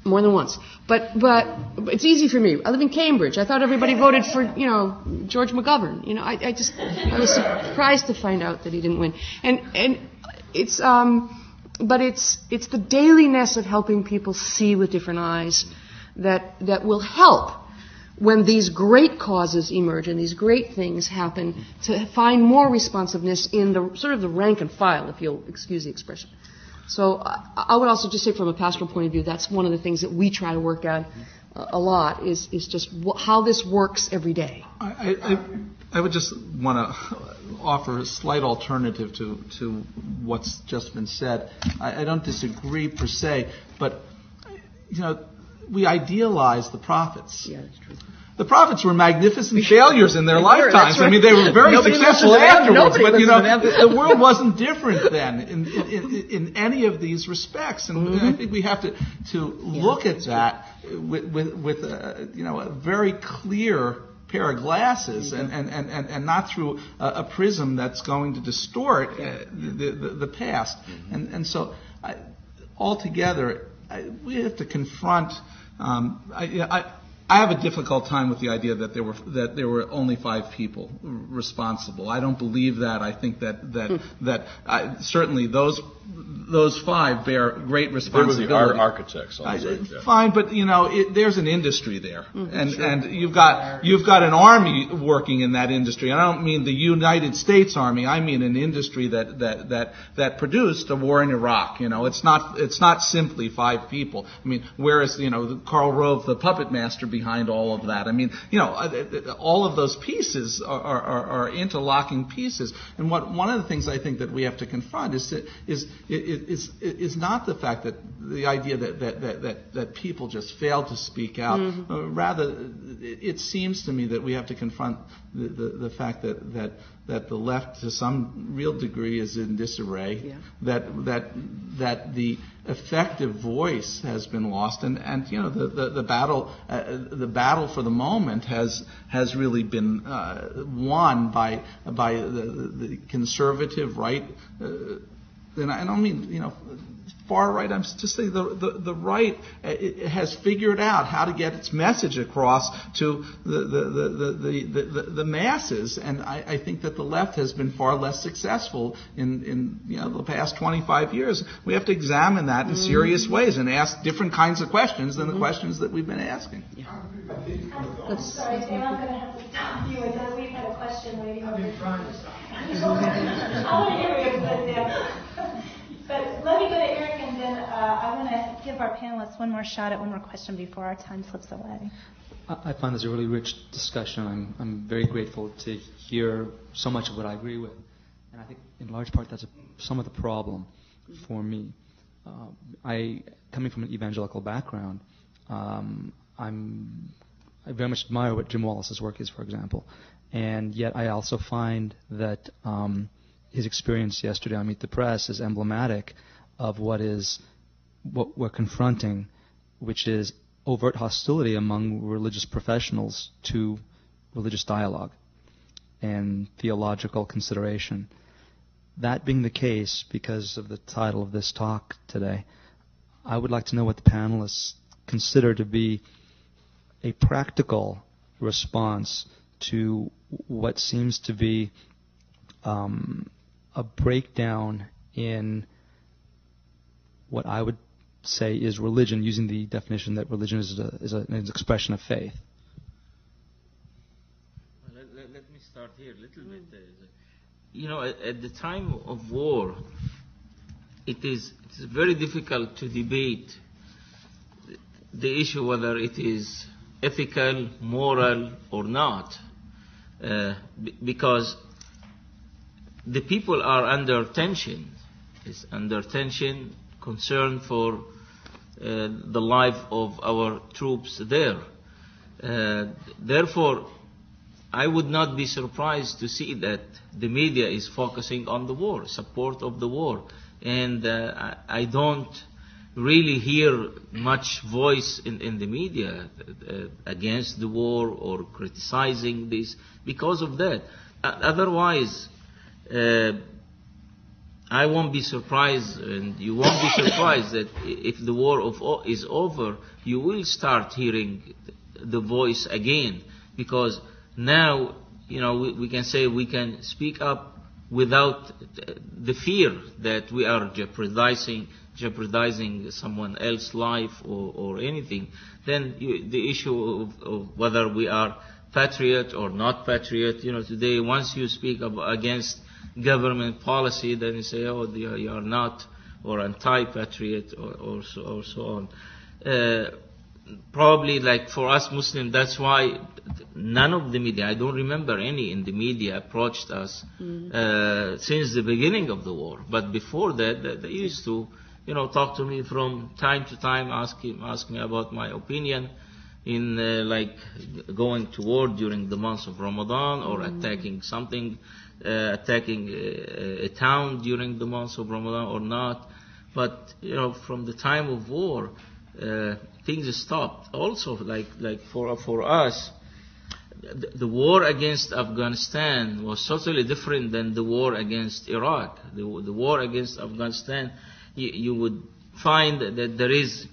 more than once. But it's easy for me. I live in Cambridge. I thought everybody voted for, George McGovern. I was surprised to find out that he didn't win. And it's, but it's the dailiness of helping people see with different eyes that will help when these great causes emerge and these great things happen, to find more responsiveness in the sort of the rank and file, if you'll excuse the expression. So I would also just say, from a pastoral point of view, that's one of the things that we try to work at a lot, is just how this works every day. I would just want to offer a slight alternative to what's just been said. I don't disagree per se, but we idealize the prophets. Yeah, that's true. The prophets were magnificent failures in their lifetimes. Right. I mean, they were very successful afterwards, but the world wasn't different then in any of these respects. And I think we have to look at that with a very clear pair of glasses and not through a prism that's going to distort the past. And so altogether, we have to confront. I have a difficult time with the idea that there were only 5 people responsible. I don't believe that. I think that certainly those 5 bear great responsibility. They were the architects. Fine, but there's an industry there, and you've got an army working in that industry. And I don't mean the United States Army. I mean an industry that produced a war in Iraq. It's not simply 5 people. I mean, whereas Karl Rove, the puppet master behind all of that. I mean, all of those pieces are interlocking pieces. And one of the things I think that we have to confront is not the fact that the idea that people just fail to speak out. Rather, it seems to me that we have to confront the fact that the left, to some real degree, is in disarray. That the effective voice has been lost, and the battle for the moment has really been won by the conservative right. And I don't mean far right. I'm just saying the right it has figured out how to get its message across to the masses, and I think that the left has been far less successful in the past 25 years. We have to examine that in serious ways and ask different kinds of questions than the questions that we've been asking. I'm sorry, Sam, I'm going to have to stop you. We've had a question waiting. I've been trying to stop. I want to hear what you have to say, Sam. But let me go to Eric, and then I want to give our panelists one more shot at one more question before our time slips away. I find this a really rich discussion. I'm very grateful to hear so much of what I agree with. And I think in large part that's some of the problem for me. Coming from an evangelical background, I very much admire what Jim Wallis's work is, for example. And yet I also find that his experience yesterday on Meet the Press is emblematic of what we're confronting, which is overt hostility among religious professionals to religious dialogue and theological consideration. That being the case, because of the title of this talk today, I would like to know what the panelists consider to be a practical response to what seems to be a breakdown in what I would say is religion, using the definition that religion is an expression of faith. Well, let me start here a little bit. At the time of war, it is very difficult to debate the issue whether it is ethical, moral, or not, because the people are under tension. It's under tension, concern for the life of our troops there. Therefore, I would not be surprised to see that the media is focusing on the war, support of the war. And I don't really hear much voice in the media against the war or criticizing this because of that. Otherwise, I won't be surprised, and you won't be surprised that if the war is over, you will start hearing the voice again, because now, we can say we can speak up without the fear that we are jeopardizing someone else's life or anything. Then the issue of whether we are patriot or not patriot, today once you speak against government policy, then you say, oh, you are not, or anti-patriot, or so on. Probably, like for us Muslims, that's why none of the media, I don't remember any in the media, approached us since the beginning of the war. But before that, they used to, talk to me from time to time, ask me about my opinion in like going to war during the months of Ramadan, or attacking something, attacking a town during the months of Ramadan or not. But from the time of war, things stopped. Also, like for us, the war against Afghanistan was totally different than the war against Iraq. The war against Afghanistan, you would find that there is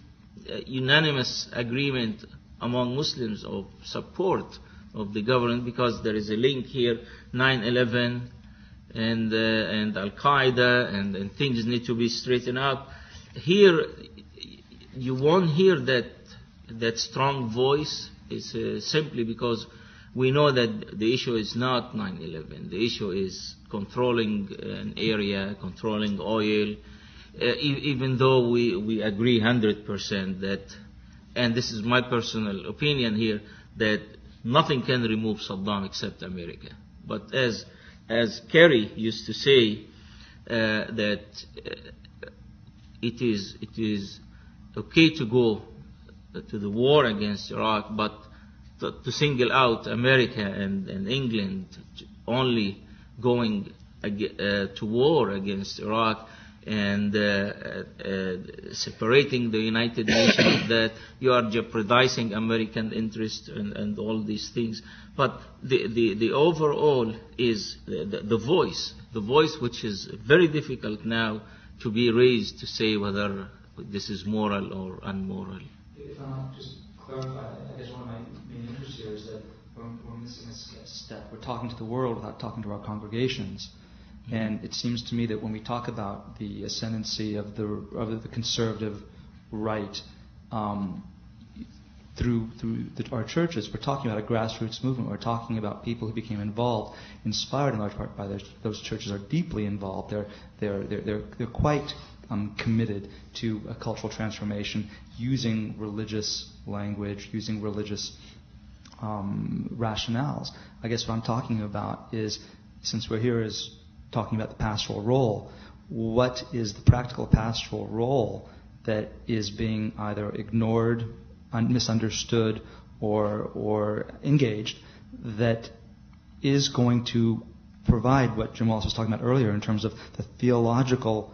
unanimous agreement among Muslims of support of the government, because there is a link here, 9/11 and Al-Qaeda, and things need to be straightened up. Here, you won't hear that strong voice. It's simply because we know that the issue is not 9/11. The issue is controlling an area, controlling oil, even though we agree 100% that, and this is my personal opinion here, that nothing can remove Saddam except America. But as Kerry used to say, that it is okay to go to the war against Iraq, but to single out America and England only going to war against Iraq and separating the United Nations, that you are jeopardizing American interest and all these things. But the overall is the voice which is very difficult now to be raised to say whether this is moral or unmoral. If I might just clarify, I guess one of my main interests here is that we're missing a step. We're talking to the world without talking to our congregations. And it seems to me that when we talk about the ascendancy of the conservative right through our churches, we're talking about a grassroots movement. We're talking about people who became involved, inspired in large part by those churches, are deeply involved. They're quite committed to a cultural transformation, using religious language, using religious rationales. I guess what I'm talking about is, since we're here is talking about the pastoral role, what is the practical pastoral role that is being either ignored, misunderstood, or engaged, that is going to provide what Jim Wallis was talking about earlier in terms of the theological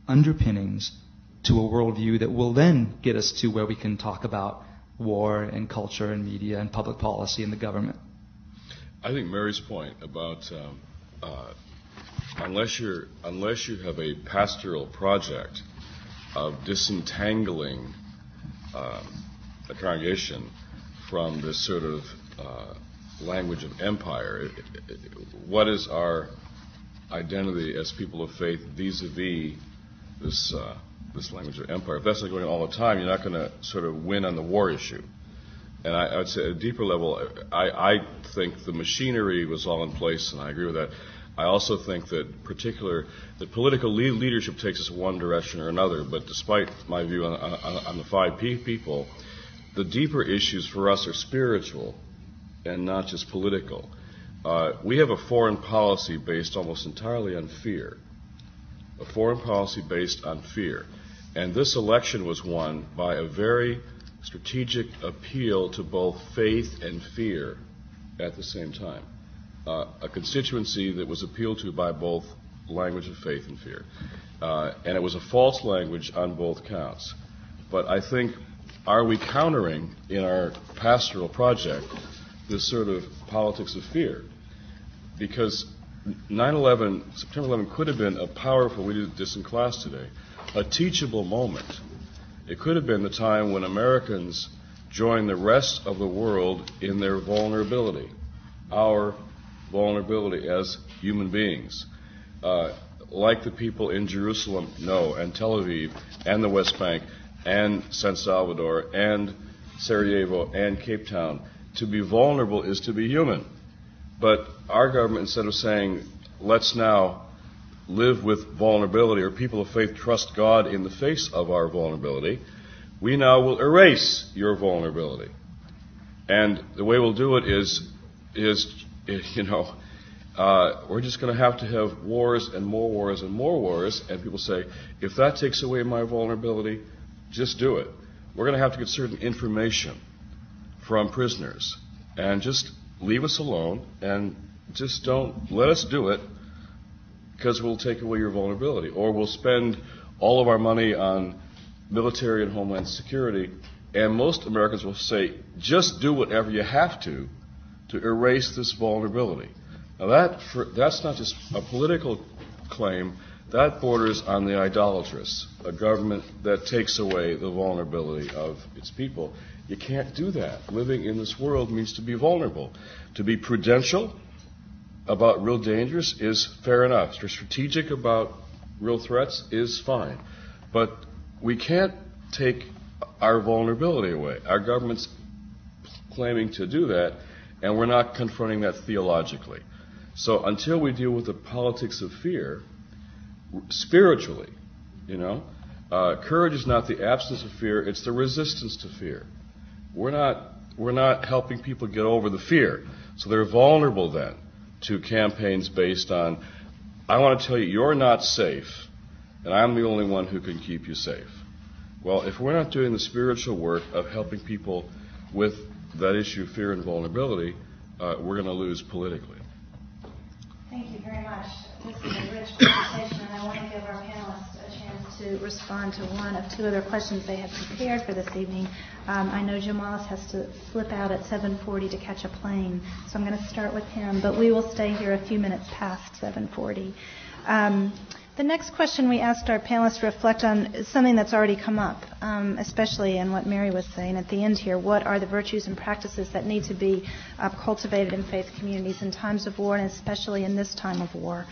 underpinnings to a worldview that will then get us to where we can talk about war and culture and media and public policy and the government. I think Mary's point about unless you have a pastoral project of disentangling a congregation from this sort of language of empire, what is our identity as people of faith vis-a-vis this language of empire? If that's not going on all the time, you're not going to sort of win on the war issue. And I would say at a deeper level, I think the machinery was all in place, and I agree with that. I also think that political leadership takes us one direction or another, but despite my view on the 5P people, the deeper issues for us are spiritual and not just political. We have a foreign policy based almost entirely on fear. A foreign policy based on fear. And this election was won by a very strategic appeal to both faith and fear at the same time. A constituency that was appealed to by both language of faith and fear. And it was a false language on both counts. But I think, are we countering in our pastoral project this sort of politics of fear? Because 9/11, September 11 could have been a powerful, we did this in class today, a teachable moment. It could have been the time when Americans joined the rest of the world in their vulnerability, our vulnerability as human beings, like the people in Jerusalem and Tel Aviv and the West Bank and San Salvador and Sarajevo and Cape Town. To be vulnerable is to be human. But our government, instead of saying, let's now live with vulnerability, or people of faith trust God in the face of our vulnerability, we now will erase your vulnerability. And the way we'll do it is we're just going to have wars and more wars and more wars, and people say, if that takes away my vulnerability, just do it. We're going to have to get certain information from prisoners, and just leave us alone, and just don't let us do it, because we'll take away your vulnerability. Or we'll spend all of our money on military and homeland security, and most Americans will say, just do whatever you have to erase this vulnerability. Now that's not just a political claim, that borders on the idolatrous, a government that takes away the vulnerability of its people. You can't do that. Living in this world means to be vulnerable. To be prudential about real dangers is fair enough. To be strategic about real threats is fine. But we can't take our vulnerability away. Our government's claiming to do that, and we're not confronting that theologically. So until we deal with the politics of fear, spiritually, courage is not the absence of fear, it's the resistance to fear. We're not helping people get over the fear. So they're vulnerable then to campaigns based on, I want to tell you, you're not safe, and I'm the only one who can keep you safe. Well, if we're not doing the spiritual work of helping people with that issue of fear and vulnerability, we're going to lose politically. Thank you very much. This is a rich conversation, and I want to give our panelists a chance to respond to one of two other questions they had prepared for this evening. I know Jim Wallis has to slip out at 7:40 to catch a plane, so I'm going to start with him, but we will stay here a few minutes past 7:40. The next question we asked our panelists to reflect on is something that's already come up, especially in what Mary was saying at the end here. What are the virtues and practices that need to be cultivated in faith communities in times of war, and especially in this time of war?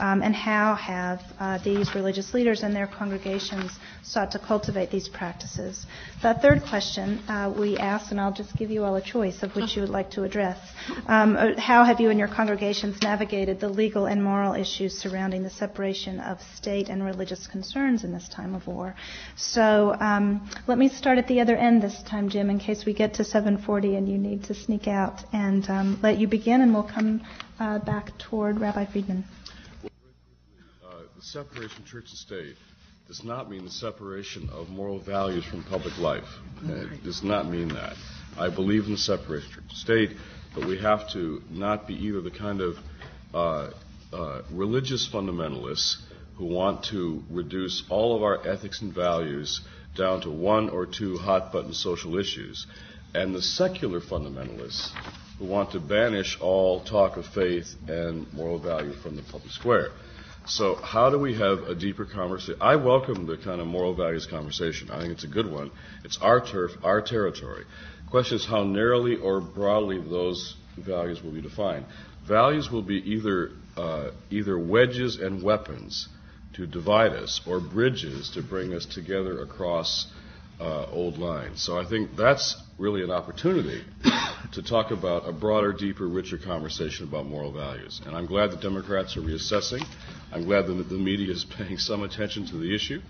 And how have these religious leaders and their congregations sought to cultivate these practices? The third question we asked, and I'll just give you all a choice of which you would like to address. How have you and your congregations navigated the legal and moral issues surrounding the separation of state and religious concerns in this time of war? So let me start at the other end this time, Jim, in case we get to 7:40 and you need to sneak out, and let you begin, and we'll come back toward Rabbi Friedman. The separation of church and state does not mean the separation of moral values from public life. It does not mean that. I believe in the separation of church and state, but we have to not be either the kind of religious fundamentalists who want to reduce all of our ethics and values down to one or two hot-button social issues, and the secular fundamentalists who want to banish all talk of faith and moral value from the public square. So how do we have a deeper conversation? I welcome the kind of moral values conversation. I think it's a good one. It's our turf, our territory. The question is how narrowly or broadly those values will be defined. Values will be either wedges and weapons to divide us or bridges to bring us together across old lines. So I think that's really an opportunity to talk about a broader, deeper, richer conversation about moral values. And I'm glad the Democrats are reassessing. I'm glad that the media is paying some attention to the issue.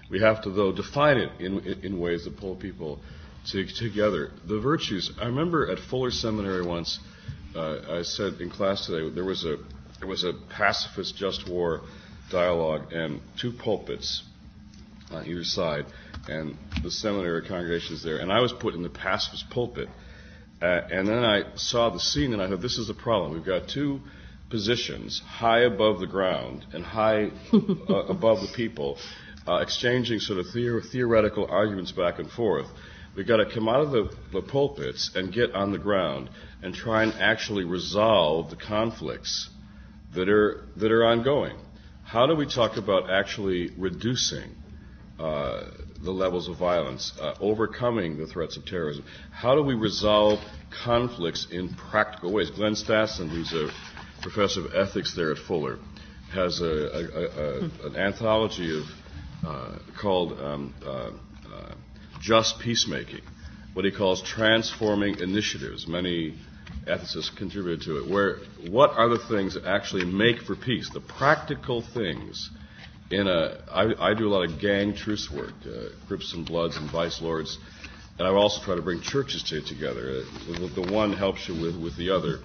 We have to, though, define it in ways that pull people together. The virtues, I remember at Fuller Seminary once, I said in class today, there was a pacifist just war dialogue and two pulpits on either side, and the seminary congregation is there, and I was put in the pacifist pulpit. And then I saw the scene, and I thought, this is the problem. We've got two positions, high above the ground and high above the people, exchanging sort of theoretical arguments back and forth. We've got to come out of the pulpits and get on the ground and try and actually resolve the conflicts that are ongoing. How do we talk about actually reducing the levels of violence, overcoming the threats of terrorism? How do we resolve conflicts in practical ways? Glenn Stassen, who's a professor of ethics there at Fuller, has an anthology called Just Peacemaking, what he calls transforming initiatives. Many ethicists contributed to it. What are the things that actually make for peace? The practical things. I do a lot of gang truce work, Crips and Bloods and Vice Lords, and I also try to bring churches together. The one helps you with the other.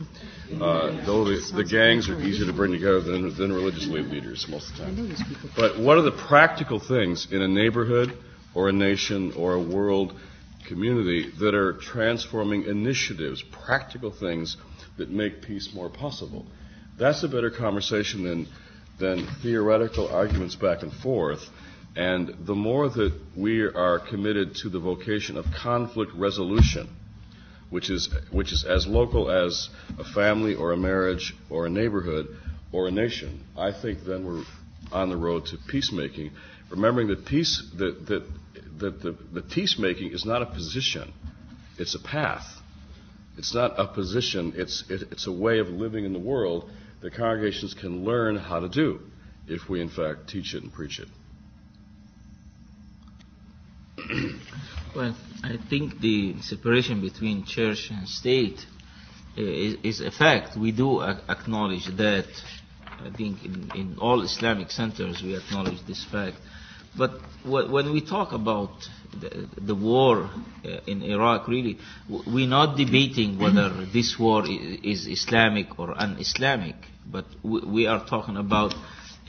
Though the gangs are easier to bring together than religious leaders most of the time. But what are the practical things in a neighborhood or a nation or a world community that are transforming initiatives, practical things that make peace more possible? That's a better conversation than theoretical arguments back and forth. And the more that we are committed to the vocation of conflict resolution, which is as local as a family or a marriage or a neighborhood or a nation, I think then we're on the road to peacemaking, remembering that the peacemaking is not a position, it's a path. It's not a position, it's a way of living in the world that congregations can learn how to do if we in fact teach it and preach it. Well, I think the separation between church and state is a fact. We do acknowledge that. I think in all Islamic centers we acknowledge this fact. But when we talk about the war in Iraq, really, we're not debating whether this war is Islamic or un-Islamic, but we are talking about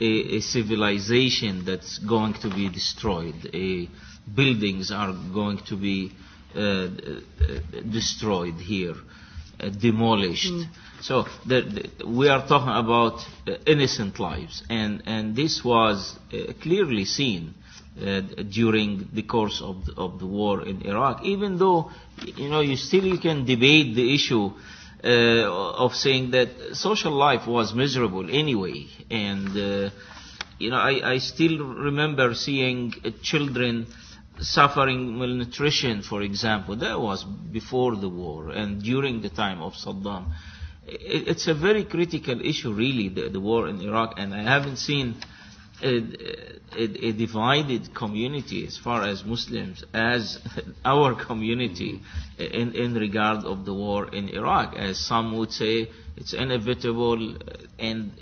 a civilization that's going to be destroyed. Buildings are going to be destroyed here, demolished. So we are talking about innocent lives, and this was clearly seen during the course of the war in Iraq. Even though you can debate the issue of saying that social life was miserable anyway, and I still remember seeing children suffering malnutrition, for example. That was before the war and during the time of Saddam. It's a very critical issue, really, the war in Iraq, and I haven't seen a divided community as far as Muslims as our community in regard of the war in Iraq. As some would say, it's inevitable, and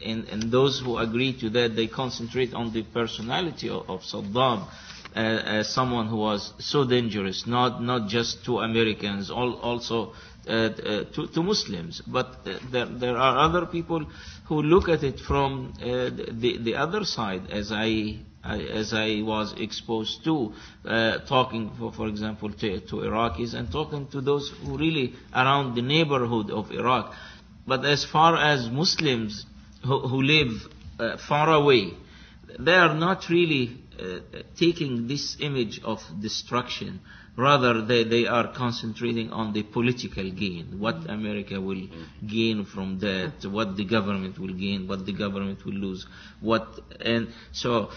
those who agree to that, they concentrate on the personality of Saddam as someone who was so dangerous, not just to Americans, also to Muslims. But there are other people who look at it from the other side, as I was exposed to, talking, for example, to Iraqis and talking to those who really around the neighborhood of Iraq. But as far as Muslims who live far away, they are not really taking this image of destruction. Rather, they are concentrating on the political gain, what America will gain from that, what the government will gain, what the government will lose, and so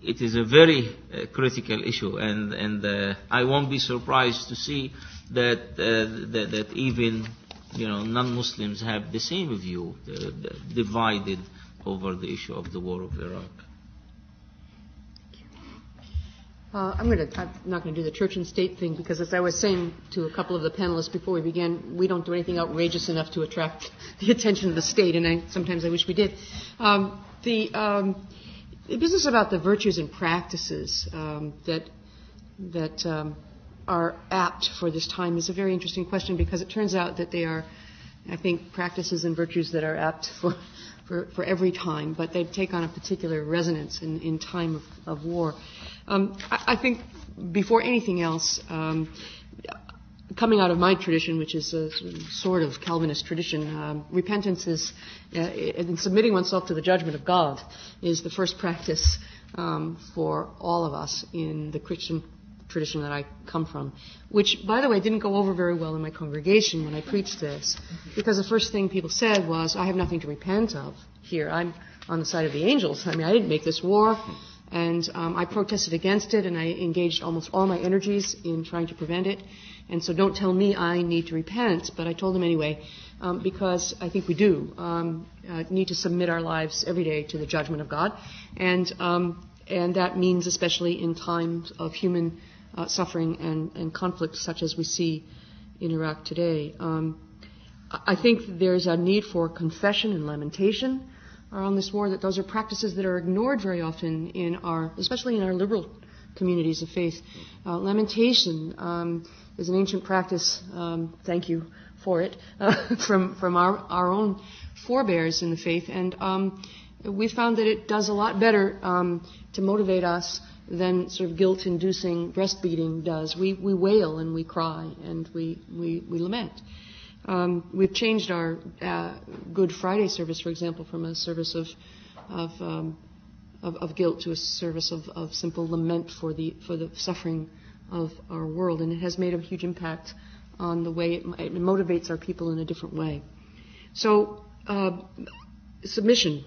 it is a very critical issue, and I won't be surprised to see that even non-Muslims have the same view, divided over the issue of the war of Iraq. I'm not going to do the church and state thing, because as I was saying to a couple of the panelists before we began, we don't do anything outrageous enough to attract the attention of the state, and sometimes I wish we did. The business about the virtues and practices that are apt for this time is a very interesting question, because it turns out that they are, I think, practices and virtues that are apt for every time, but they take on a particular resonance in time of war. I think before anything else, coming out of my tradition, which is a sort of Calvinist tradition, repentance is, in submitting oneself to the judgment of God, is the first practice for all of us in the Christian tradition that I come from, which, by the way, didn't go over very well in my congregation when I preached this, because the first thing people said was, I have nothing to repent of here. I'm on the side of the angels. I didn't make this war. And I protested against it, and I engaged almost all my energies in trying to prevent it. And so don't tell me I need to repent, but I told them anyway, because I think we do need to submit our lives every day to the judgment of God. And that means especially in times of human suffering and conflict such as we see in Iraq today. I think there's a need for confession and lamentation on this war, that those are practices that are ignored very often especially in our liberal communities of faith. Lamentation is an ancient practice, thank you for it, from our own forebears in the faith, and we found that it does a lot better to motivate us than sort of guilt-inducing breastbeating does. We wail and we cry and we lament. We've changed our Good Friday service, for example, from a service of guilt to a service of simple lament for the suffering of our world, and it has made a huge impact on the way it motivates our people in a different way. So submission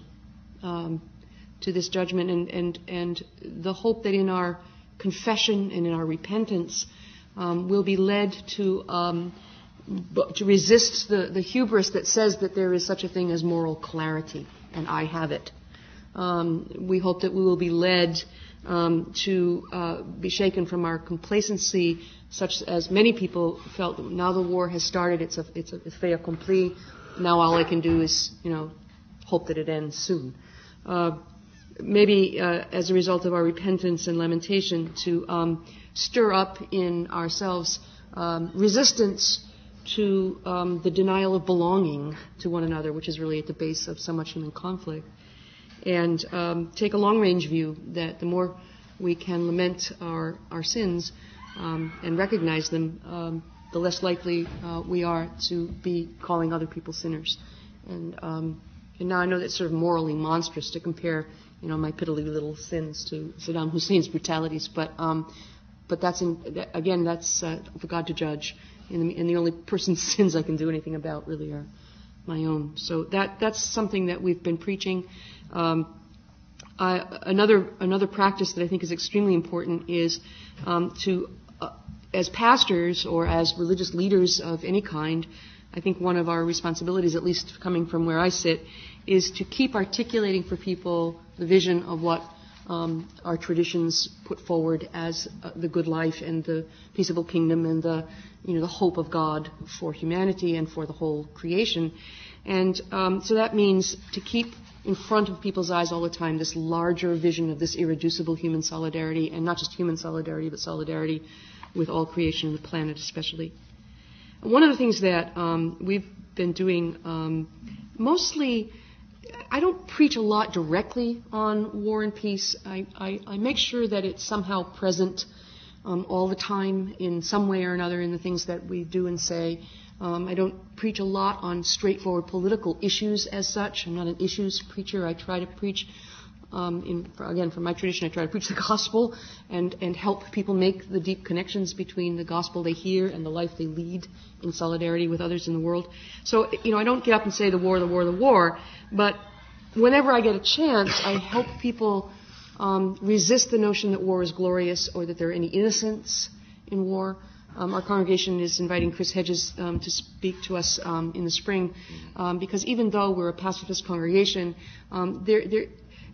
to this judgment, and the hope that in our confession and in our repentance we'll be led to resist the hubris that says that there is such a thing as moral clarity, and I have it. We hope that we will be led to be shaken from our complacency, such as many people felt. Now the war has started; it's a fait accompli. Now all I can do is, hope that it ends soon. Maybe as a result of our repentance and lamentation, to stir up in ourselves resistance to the denial of belonging to one another, which is really at the base of so much human conflict, and take a long-range view that the more we can lament our sins and recognize them, the less likely we are to be calling other people sinners. And now I know that's sort of morally monstrous to compare, my piddly little sins to Saddam Hussein's brutalities, but that's that's for God to judge. And the only person's sins I can do anything about really are my own. So that's something that we've been preaching. another practice that I think is extremely important is as pastors or as religious leaders of any kind, I think one of our responsibilities, at least coming from where I sit, is to keep articulating for people the vision of what our traditions put forward as the good life and the peaceable kingdom and the hope of God for humanity and for the whole creation. And so that means to keep in front of people's eyes all the time this larger vision of this irreducible human solidarity, and not just human solidarity, but solidarity with all creation and the planet especially. One of the things that we've been doing mostly, I don't preach a lot directly on war and peace. I make sure that it's somehow present all the time in some way or another in the things that we do and say. I don't preach a lot on straightforward political issues as such. I'm not an issues preacher. I try to preach, again, from my tradition, I try to preach the gospel and help people make the deep connections between the gospel they hear and the life they lead in solidarity with others in the world. So, I don't get up and say the war, the war, the war, but whenever I get a chance, I help people resist the notion that war is glorious or that there are any innocents in war. Our congregation is inviting Chris Hedges to speak to us in the spring, because even though we're a pacifist congregation,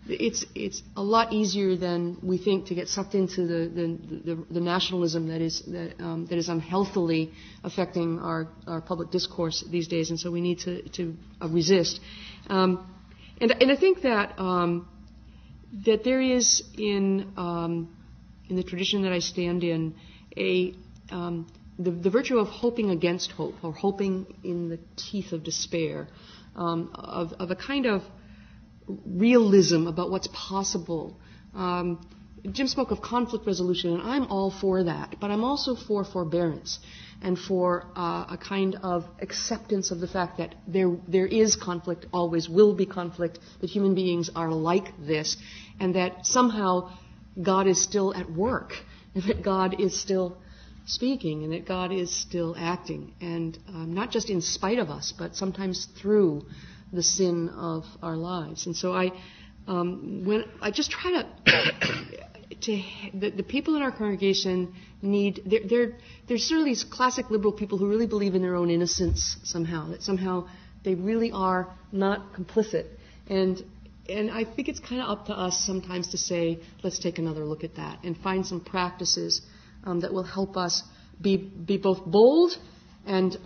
it's a lot easier than we think to get sucked into the nationalism that is unhealthily affecting our public discourse these days, and so we need to resist. And I think that there is in the tradition that I stand in the virtue of hoping against hope, or hoping in the teeth of despair, of a kind of realism about what's possible. Jim spoke of conflict resolution, and I'm all for that, but I'm also for forbearance and for a kind of acceptance of the fact that there is conflict, always will be conflict, that human beings are like this, and that somehow God is still at work, and that God is still speaking, and that God is still acting, and not just in spite of us, but sometimes through the sin of our lives. And so I just try the people in our congregation there's sort of these classic liberal people who really believe in their own innocence somehow, that somehow they really are not complicit. And I think it's kind of up to us sometimes to say, let's take another look at that and find some practices that will help us be both bold and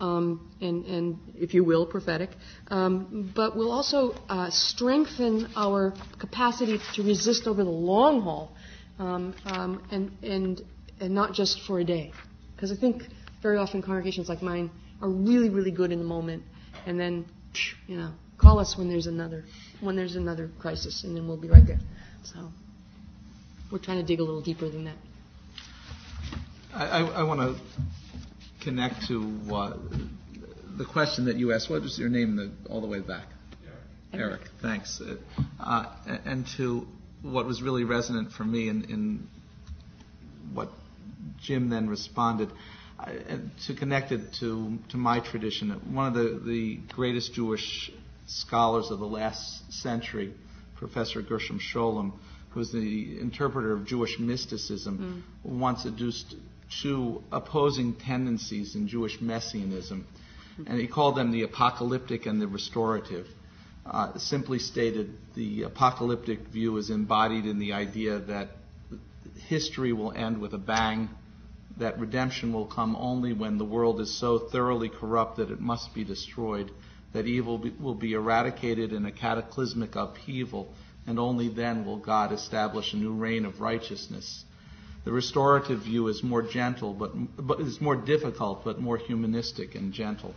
if you will, prophetic, but will also strengthen our capacity to resist over the long haul, and not just for a day. Because I think very often congregations like mine are really, really good in the moment, and then call us when there's another crisis, and then we'll be right there. So we're trying to dig a little deeper than that. I want to connect to the question that you asked. What was your name all the way back? Eric. Thanks. And to what was really resonant for me in what Jim then responded, to connect it to my tradition. One of the greatest Jewish scholars of the last century, Professor Gershom Scholem, who's the interpreter of Jewish mysticism, once adduced two opposing tendencies in Jewish messianism, and he called them the apocalyptic and the restorative. Simply stated, the apocalyptic view is embodied in the idea that history will end with a bang, that redemption will come only when the world is so thoroughly corrupt that it must be destroyed, that evil will be eradicated in a cataclysmic upheaval, and only then will God establish a new reign of righteousness. The restorative view is more gentle, but is more difficult, but more humanistic and gentle.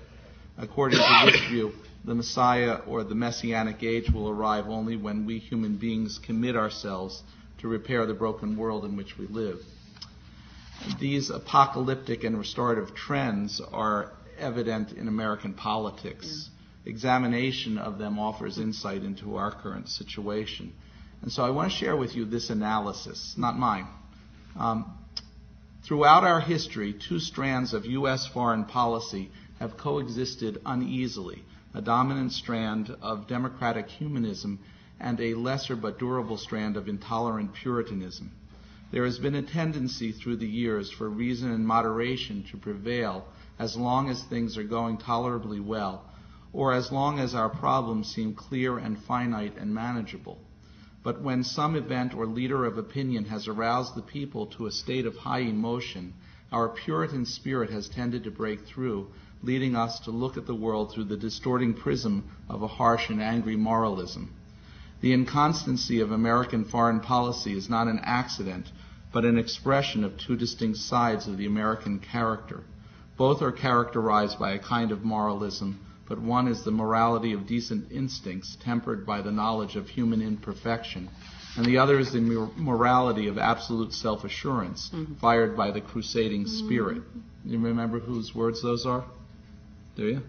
According to this view, the Messiah or the Messianic age will arrive only when we human beings commit ourselves to repair the broken world in which we live. These apocalyptic and restorative trends are evident in American politics. Examination of them offers insight into our current situation. And so I want to share with you this analysis, not mine. Throughout our history, two strands of U.S. foreign policy have coexisted uneasily, a dominant strand of democratic humanism and a lesser but durable strand of intolerant Puritanism. There has been a tendency through the years for reason and moderation to prevail as long as things are going tolerably well, or as long as our problems seem clear and finite and manageable. But when some event or leader of opinion has aroused the people to a state of high emotion, our Puritan spirit has tended to break through, leading us to look at the world through the distorting prism of a harsh and angry moralism. The inconstancy of American foreign policy is not an accident, but an expression of two distinct sides of the American character. Both are characterized by a kind of moralism, but one is the morality of decent instincts tempered by the knowledge of human imperfection, and the other is the morality of absolute self-assurance, fired by the crusading spirit. You remember whose words those are? Do you?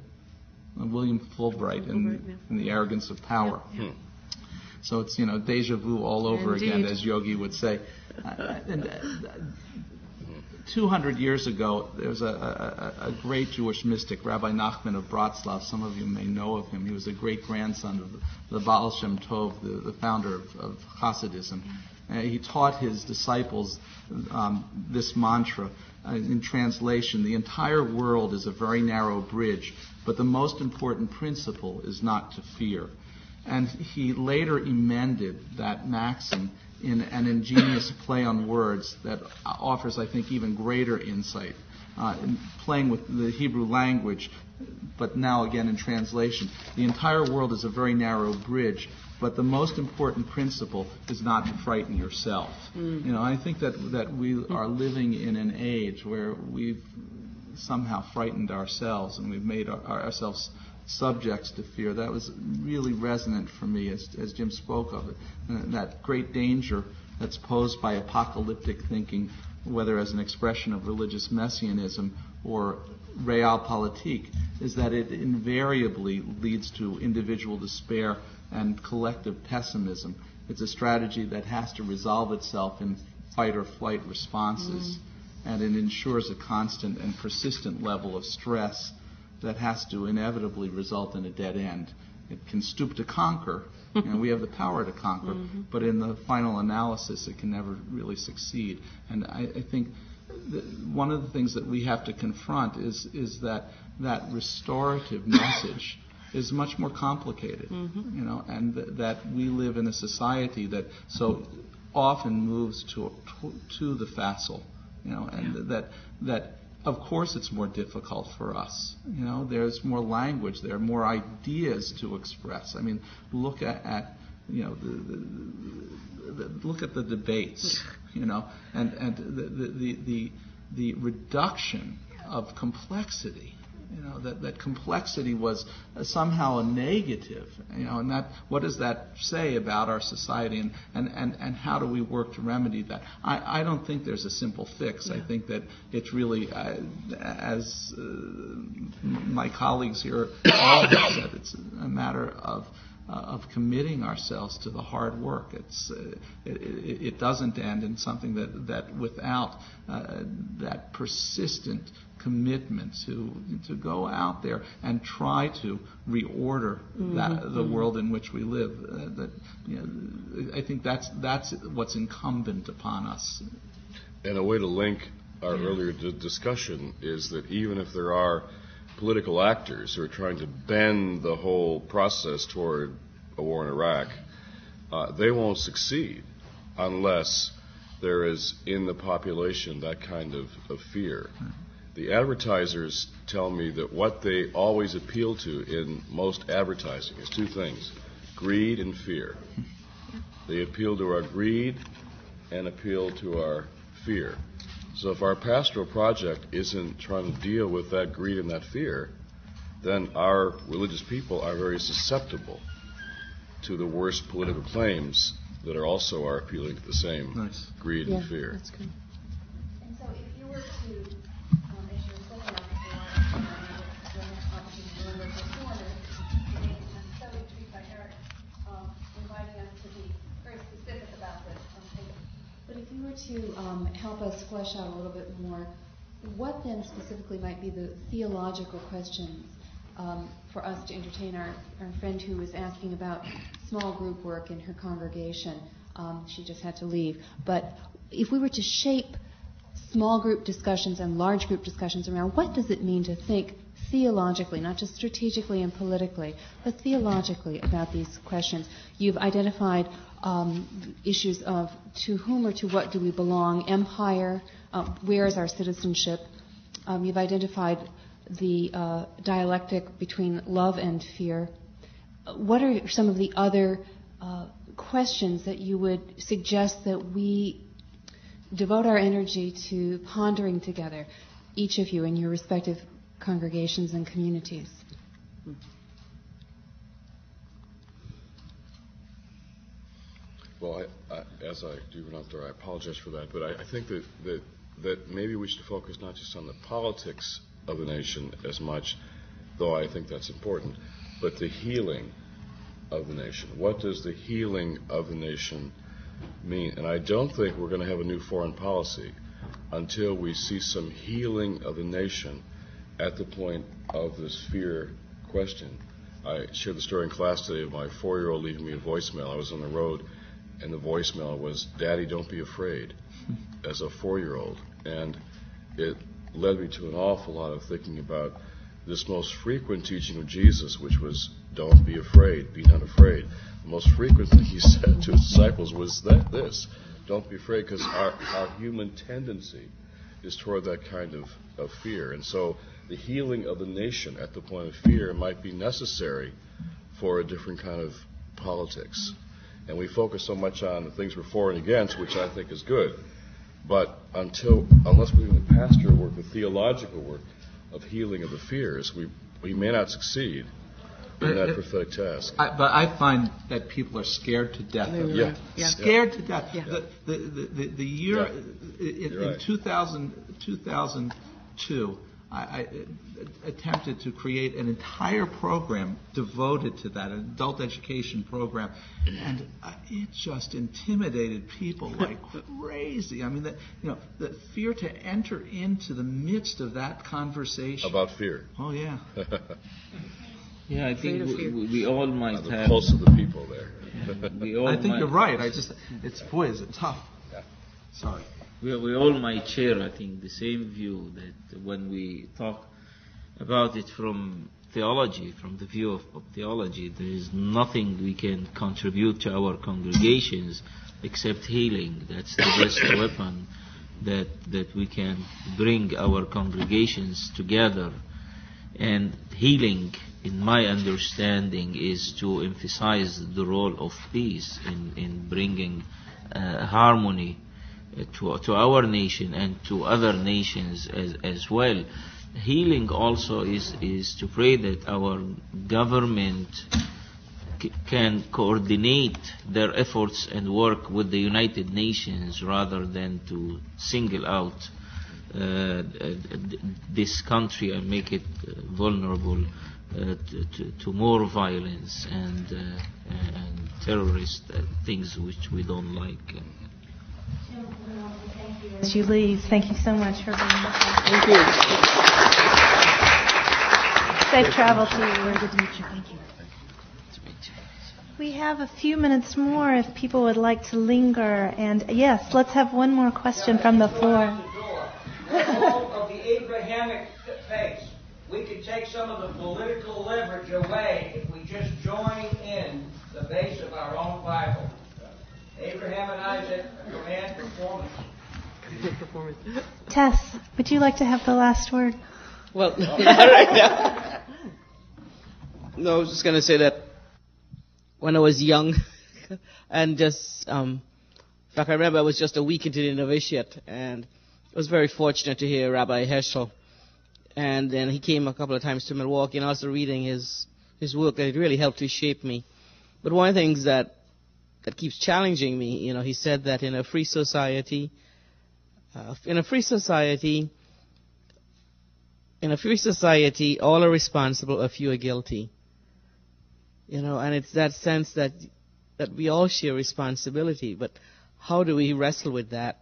William Fulbright in The Arrogance of Power. Yeah. So it's, deja vu all over again, as Yogi would say. 200 years ago, there was a great Jewish mystic, Rabbi Nachman of Bratslav. Some of you may know of him. He was a great-grandson of the Baal Shem Tov, the founder of Hasidism. He taught his disciples this mantra. In translation, the entire world is a very narrow bridge, but the most important principle is not to fear. And he later emended that maxim in an ingenious play on words that offers, I think, even greater insight. In playing with the Hebrew language, but now again in translation, the entire world is a very narrow bridge, but the most important principle is not to frighten yourself. I think that we are living in an age where we've somehow frightened ourselves, and we've made ourselves subjects to fear. That was really resonant for me as Jim spoke of it. And that great danger that's posed by apocalyptic thinking, whether as an expression of religious messianism or realpolitik, is that it invariably leads to individual despair and collective pessimism. It's a strategy that has to resolve itself in fight or flight responses, and it ensures a constant and persistent level of stress that has to inevitably result in a dead end. It can stoop to conquer, and we have the power to conquer, but in the final analysis it can never really succeed. And I think one of the things that we have to confront is that restorative message is much more complicated, and that we live in a society that so often moves to the facile, and that of course it's more difficult for us. There's more language, there are more ideas to express. I mean, look at look at the debates, and the reduction of complexity. That complexity was somehow a negative, and that what does that say about our society, and how do we work to remedy that? I don't think there's a simple fix. I think that it's really, as my colleagues here all have said, it's a matter of committing ourselves to the hard work. It doesn't end in something that without that persistent commitment to go out there and try to reorder the world in which we live. I think that's what's incumbent upon us. And a way to link our earlier discussion is that even if there are political actors who are trying to bend the whole process toward a war in Iraq, they won't succeed unless there is in the population that kind of fear. The advertisers tell me that what they always appeal to in most advertising is two things: greed and fear. They appeal to our greed and appeal to our fear. So if our pastoral project isn't trying to deal with that greed and that fear, then our religious people are very susceptible to the worst political claims that are also appealing to the same greed and fear. That's good. And so if you were to, as you were setting up for the next opportunity to learn this morning, I'm so intrigued by Eric inviting us to be very specific about this. But if you were to help us flesh out a little bit more, what then specifically might be the theological questions for us to entertain our friend who was asking about small group work in her congregation. She just had to leave. But if we were to shape small group discussions and large group discussions around what does it mean to think theologically, not just strategically and politically, but theologically about these questions, you've identified issues of to whom or to what do we belong, empire, where is our citizenship. You've identified the dialectic between love and fear. What are some of the other questions that you would suggest that we devote our energy to pondering together, each of you in your respective congregations and communities? Well, as I do run out there, I apologize for that, but I think that maybe we should focus not just on the politics of the nation as much, though I think that's important, but the healing of the nation. What does the healing of the nation mean? And I don't think we're going to have a new foreign policy until we see some healing of the nation at the point of this fear question. I shared the story in class today of my 4-year-old leaving me a voicemail. I was on the road, and the voicemail was, "Daddy, don't be afraid," as a 4-year-old. And it led me to an awful lot of thinking about this most frequent teaching of Jesus, which was, don't be afraid, be not afraid. The most frequent thing he said to his disciples was this, don't be afraid, because our human tendency is toward that kind of fear. And so the healing of the nation at the point of fear might be necessary for a different kind of politics. And we focus so much on the things we're for and against, which I think is good. But unless we do the pastoral work, the theological work of healing of the fears, we may not succeed in that prophetic task. But I find that people are scared to death of it. Yeah. Scared to death. Yeah. The year in 2002, I attempted to create an entire program devoted to that, an adult education program, and it just intimidated people like crazy. I mean, the fear to enter into the midst of that conversation. About fear. Oh, yeah. Yeah, I think we all might have... The pulse of the people there. I think you're right. Is it tough. Yeah. Sorry. We all might share, I think, the same view that when we talk about it from theology, from the view of theology, there is nothing we can contribute to our congregations except healing. That's the best weapon that we can bring our congregations together. And healing, in my understanding, is to emphasize the role of peace in bringing harmony to our nation and to other nations as well. Healing also is to pray that our government can coordinate their efforts and work with the United Nations rather than to single out this country and make it vulnerable to more violence and terrorist things which we don't like. As you leave, thank you so much for being with us. Thank you. Safe travel to you. Good to meet you. Thank you. We have a few minutes more if people would like to linger. And yes, let's have one more question from the floor. All of the Abrahamic faith, we could take some of the political leverage away if we just join in the base of our own Bible. Abraham and Isaac command performance. Tess, would you like to have the last word? Well, not right now. No, I was just going to say that when I was young, and just, in fact, I remember I was just a week into the novitiate, and I was very fortunate to hear Rabbi Heschel, and then he came a couple of times to Milwaukee, and also reading his work, that it really helped to shape me. But one of the things that keeps challenging me, he said that in a free society, all are responsible, a few are guilty. And it's that sense that we all share responsibility. But how do we wrestle with that?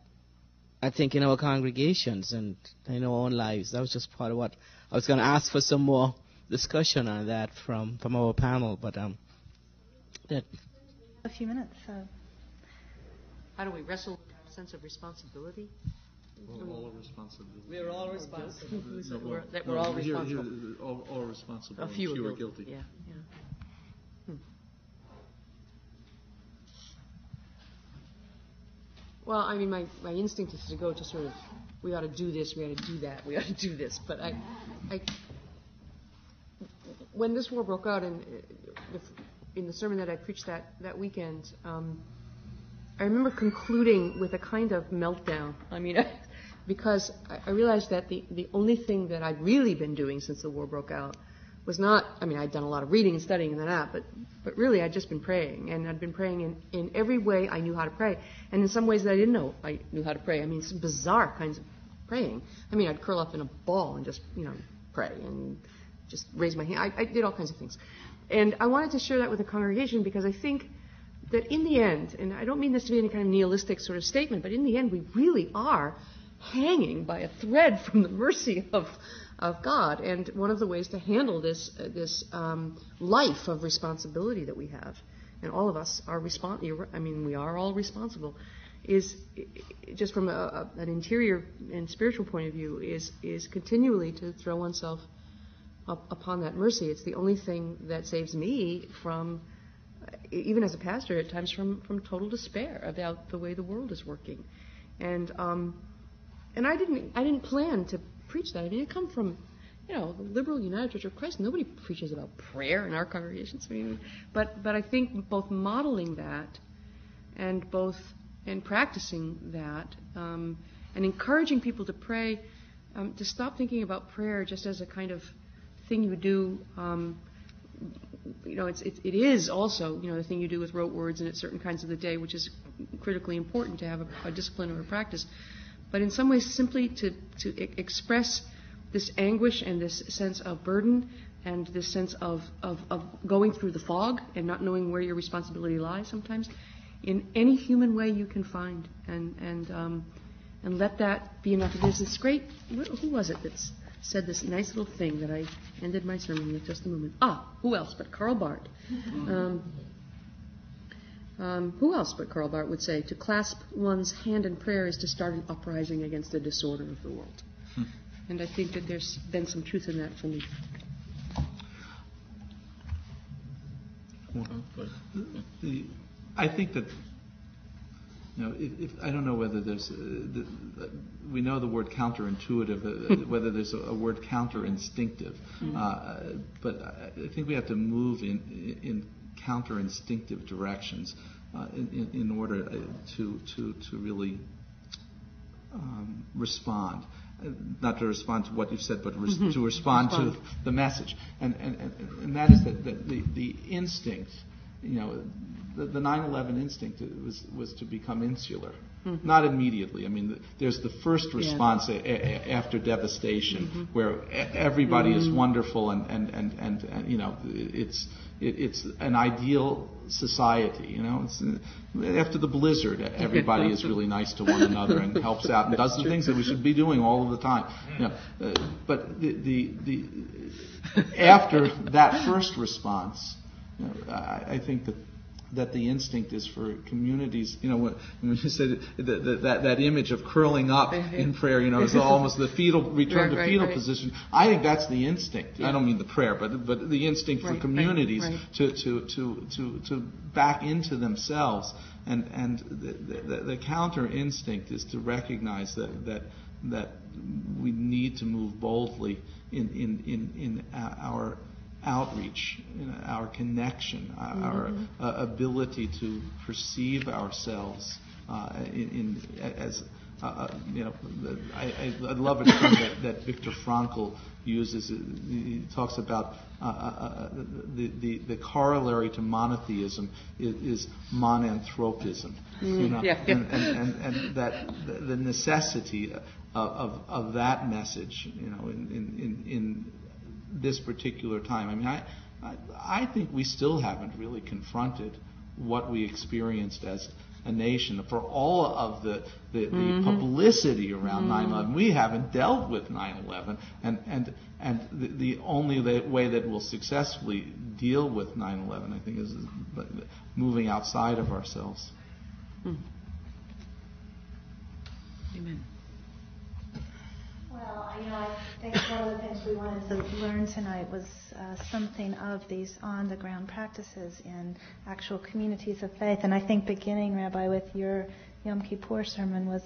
I think in our congregations and in our own lives. That was just part of what I was going to ask for some more discussion on that from our panel. But a few minutes. So, how do we wrestle with a sense of responsibility? We're all responsible. We're all responsible. We're all responsible. All responsible. A few are guilty. Yeah. Well, I mean, my instinct is to go to sort of, we ought to do this, we ought to do that, we ought to do this. But I when this war broke out, and in the sermon that I preached that weekend, I remember concluding with a kind of meltdown. I mean, because I realized that the only thing that I'd really been doing since the war broke out was not, I mean, I'd done a lot of reading and studying and that, but really I'd just been praying. And I'd been praying in every way I knew how to pray. And in some ways that I didn't know I knew how to pray. I mean, some bizarre kinds of praying. I mean, I'd curl up in a ball and just, pray and just raise my hand. I did all kinds of things. And I wanted to share that with the congregation because I think that in the end, and I don't mean this to be any kind of nihilistic sort of statement, but in the end we really are hanging by a thread from the mercy of God. And one of the ways to handle this life of responsibility that we have, and all of us are we are all responsible, is just from an interior and spiritual point of view, is continually to throw oneself upon that mercy. It's the only thing that saves me from, even as a pastor, at times from total despair about the way the world is working. And I didn't plan to preach that. I mean, I come from, the liberal United Church of Christ. Nobody preaches about prayer in our congregations. I mean, but I think both modeling that and practicing that and encouraging people to pray, to stop thinking about prayer just as a kind of thing you do. It is also, the thing you do with rote words and at certain kinds of the day, which is critically important to have a discipline or a practice. But in some ways, simply to express this anguish and this sense of burden and this sense of going through the fog and not knowing where your responsibility lies sometimes, in any human way you can find, and let that be enough. There's this great, who was it that said this nice little thing that I ended my sermon with just a moment? Who else but Karl Barth? Who else but Karl Barth would say, to clasp one's hand in prayer is to start an uprising against the disorder of the world. And I think that there's been some truth in that for me. I think that, if I don't know whether there's, we know the word counterintuitive, whether there's a word counterinstinctive, but I think we have to move in counterinstinctive directions in order to really respond. Not to respond to what you've said, but to respond to the message. And that is that the instinct, the 9/11 instinct was to become insular. Not immediately. I mean, there's the first response after devastation, where everybody is wonderful and it's an ideal society. It's, after the blizzard, everybody is really nice to one another and helps out and does the things that we should be doing all of the time. But the after that first response, I think that the instinct is for communities, when you said that image of curling up in prayer, it's almost the return to fetal position. I think that's the instinct. I don't mean the prayer, but the instinct for communities to back into themselves, and the counter instinct is to recognize that we need to move boldly in our outreach, our connection, our ability to perceive ourselves as I love a term that Viktor Frankl uses. He talks about the corollary to monotheism is monanthropism, and that the necessity of that message, in this particular time. I mean, I think we still haven't really confronted what we experienced as a nation, for all of the publicity around 9/11. We haven't dealt with 9/11, and the only way that we'll successfully deal with 9/11, I think, is moving outside of ourselves. Amen. Well, I think one of the things we wanted to learn tonight was something of these on-the-ground practices in actual communities of faith. And I think beginning, Rabbi, with your Yom Kippur sermon was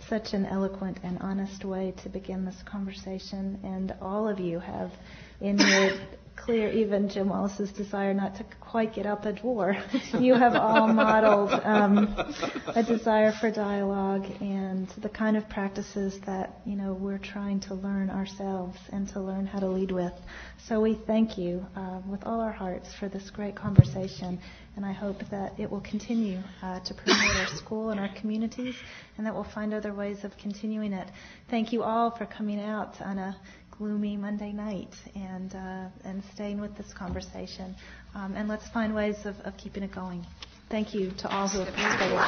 such an eloquent and honest way to begin this conversation. And all of you have, in your clear, even Jim Wallis's desire not to quite get out the door, you have all modeled a desire for dialogue and the kind of practices that, we're trying to learn ourselves and to learn how to lead with. So we thank you with all our hearts for this great conversation, and I hope that it will continue to promote our school and our communities, and that we'll find other ways of continuing it. Thank you all for coming out on a gloomy Monday night and staying with this conversation. And let's find ways of keeping it going. Thank you to all who have participated.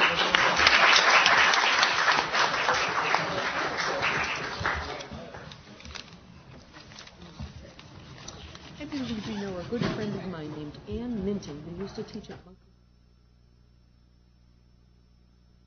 I believe you know a good friend of mine named Ann Minton, who used to teach at Buck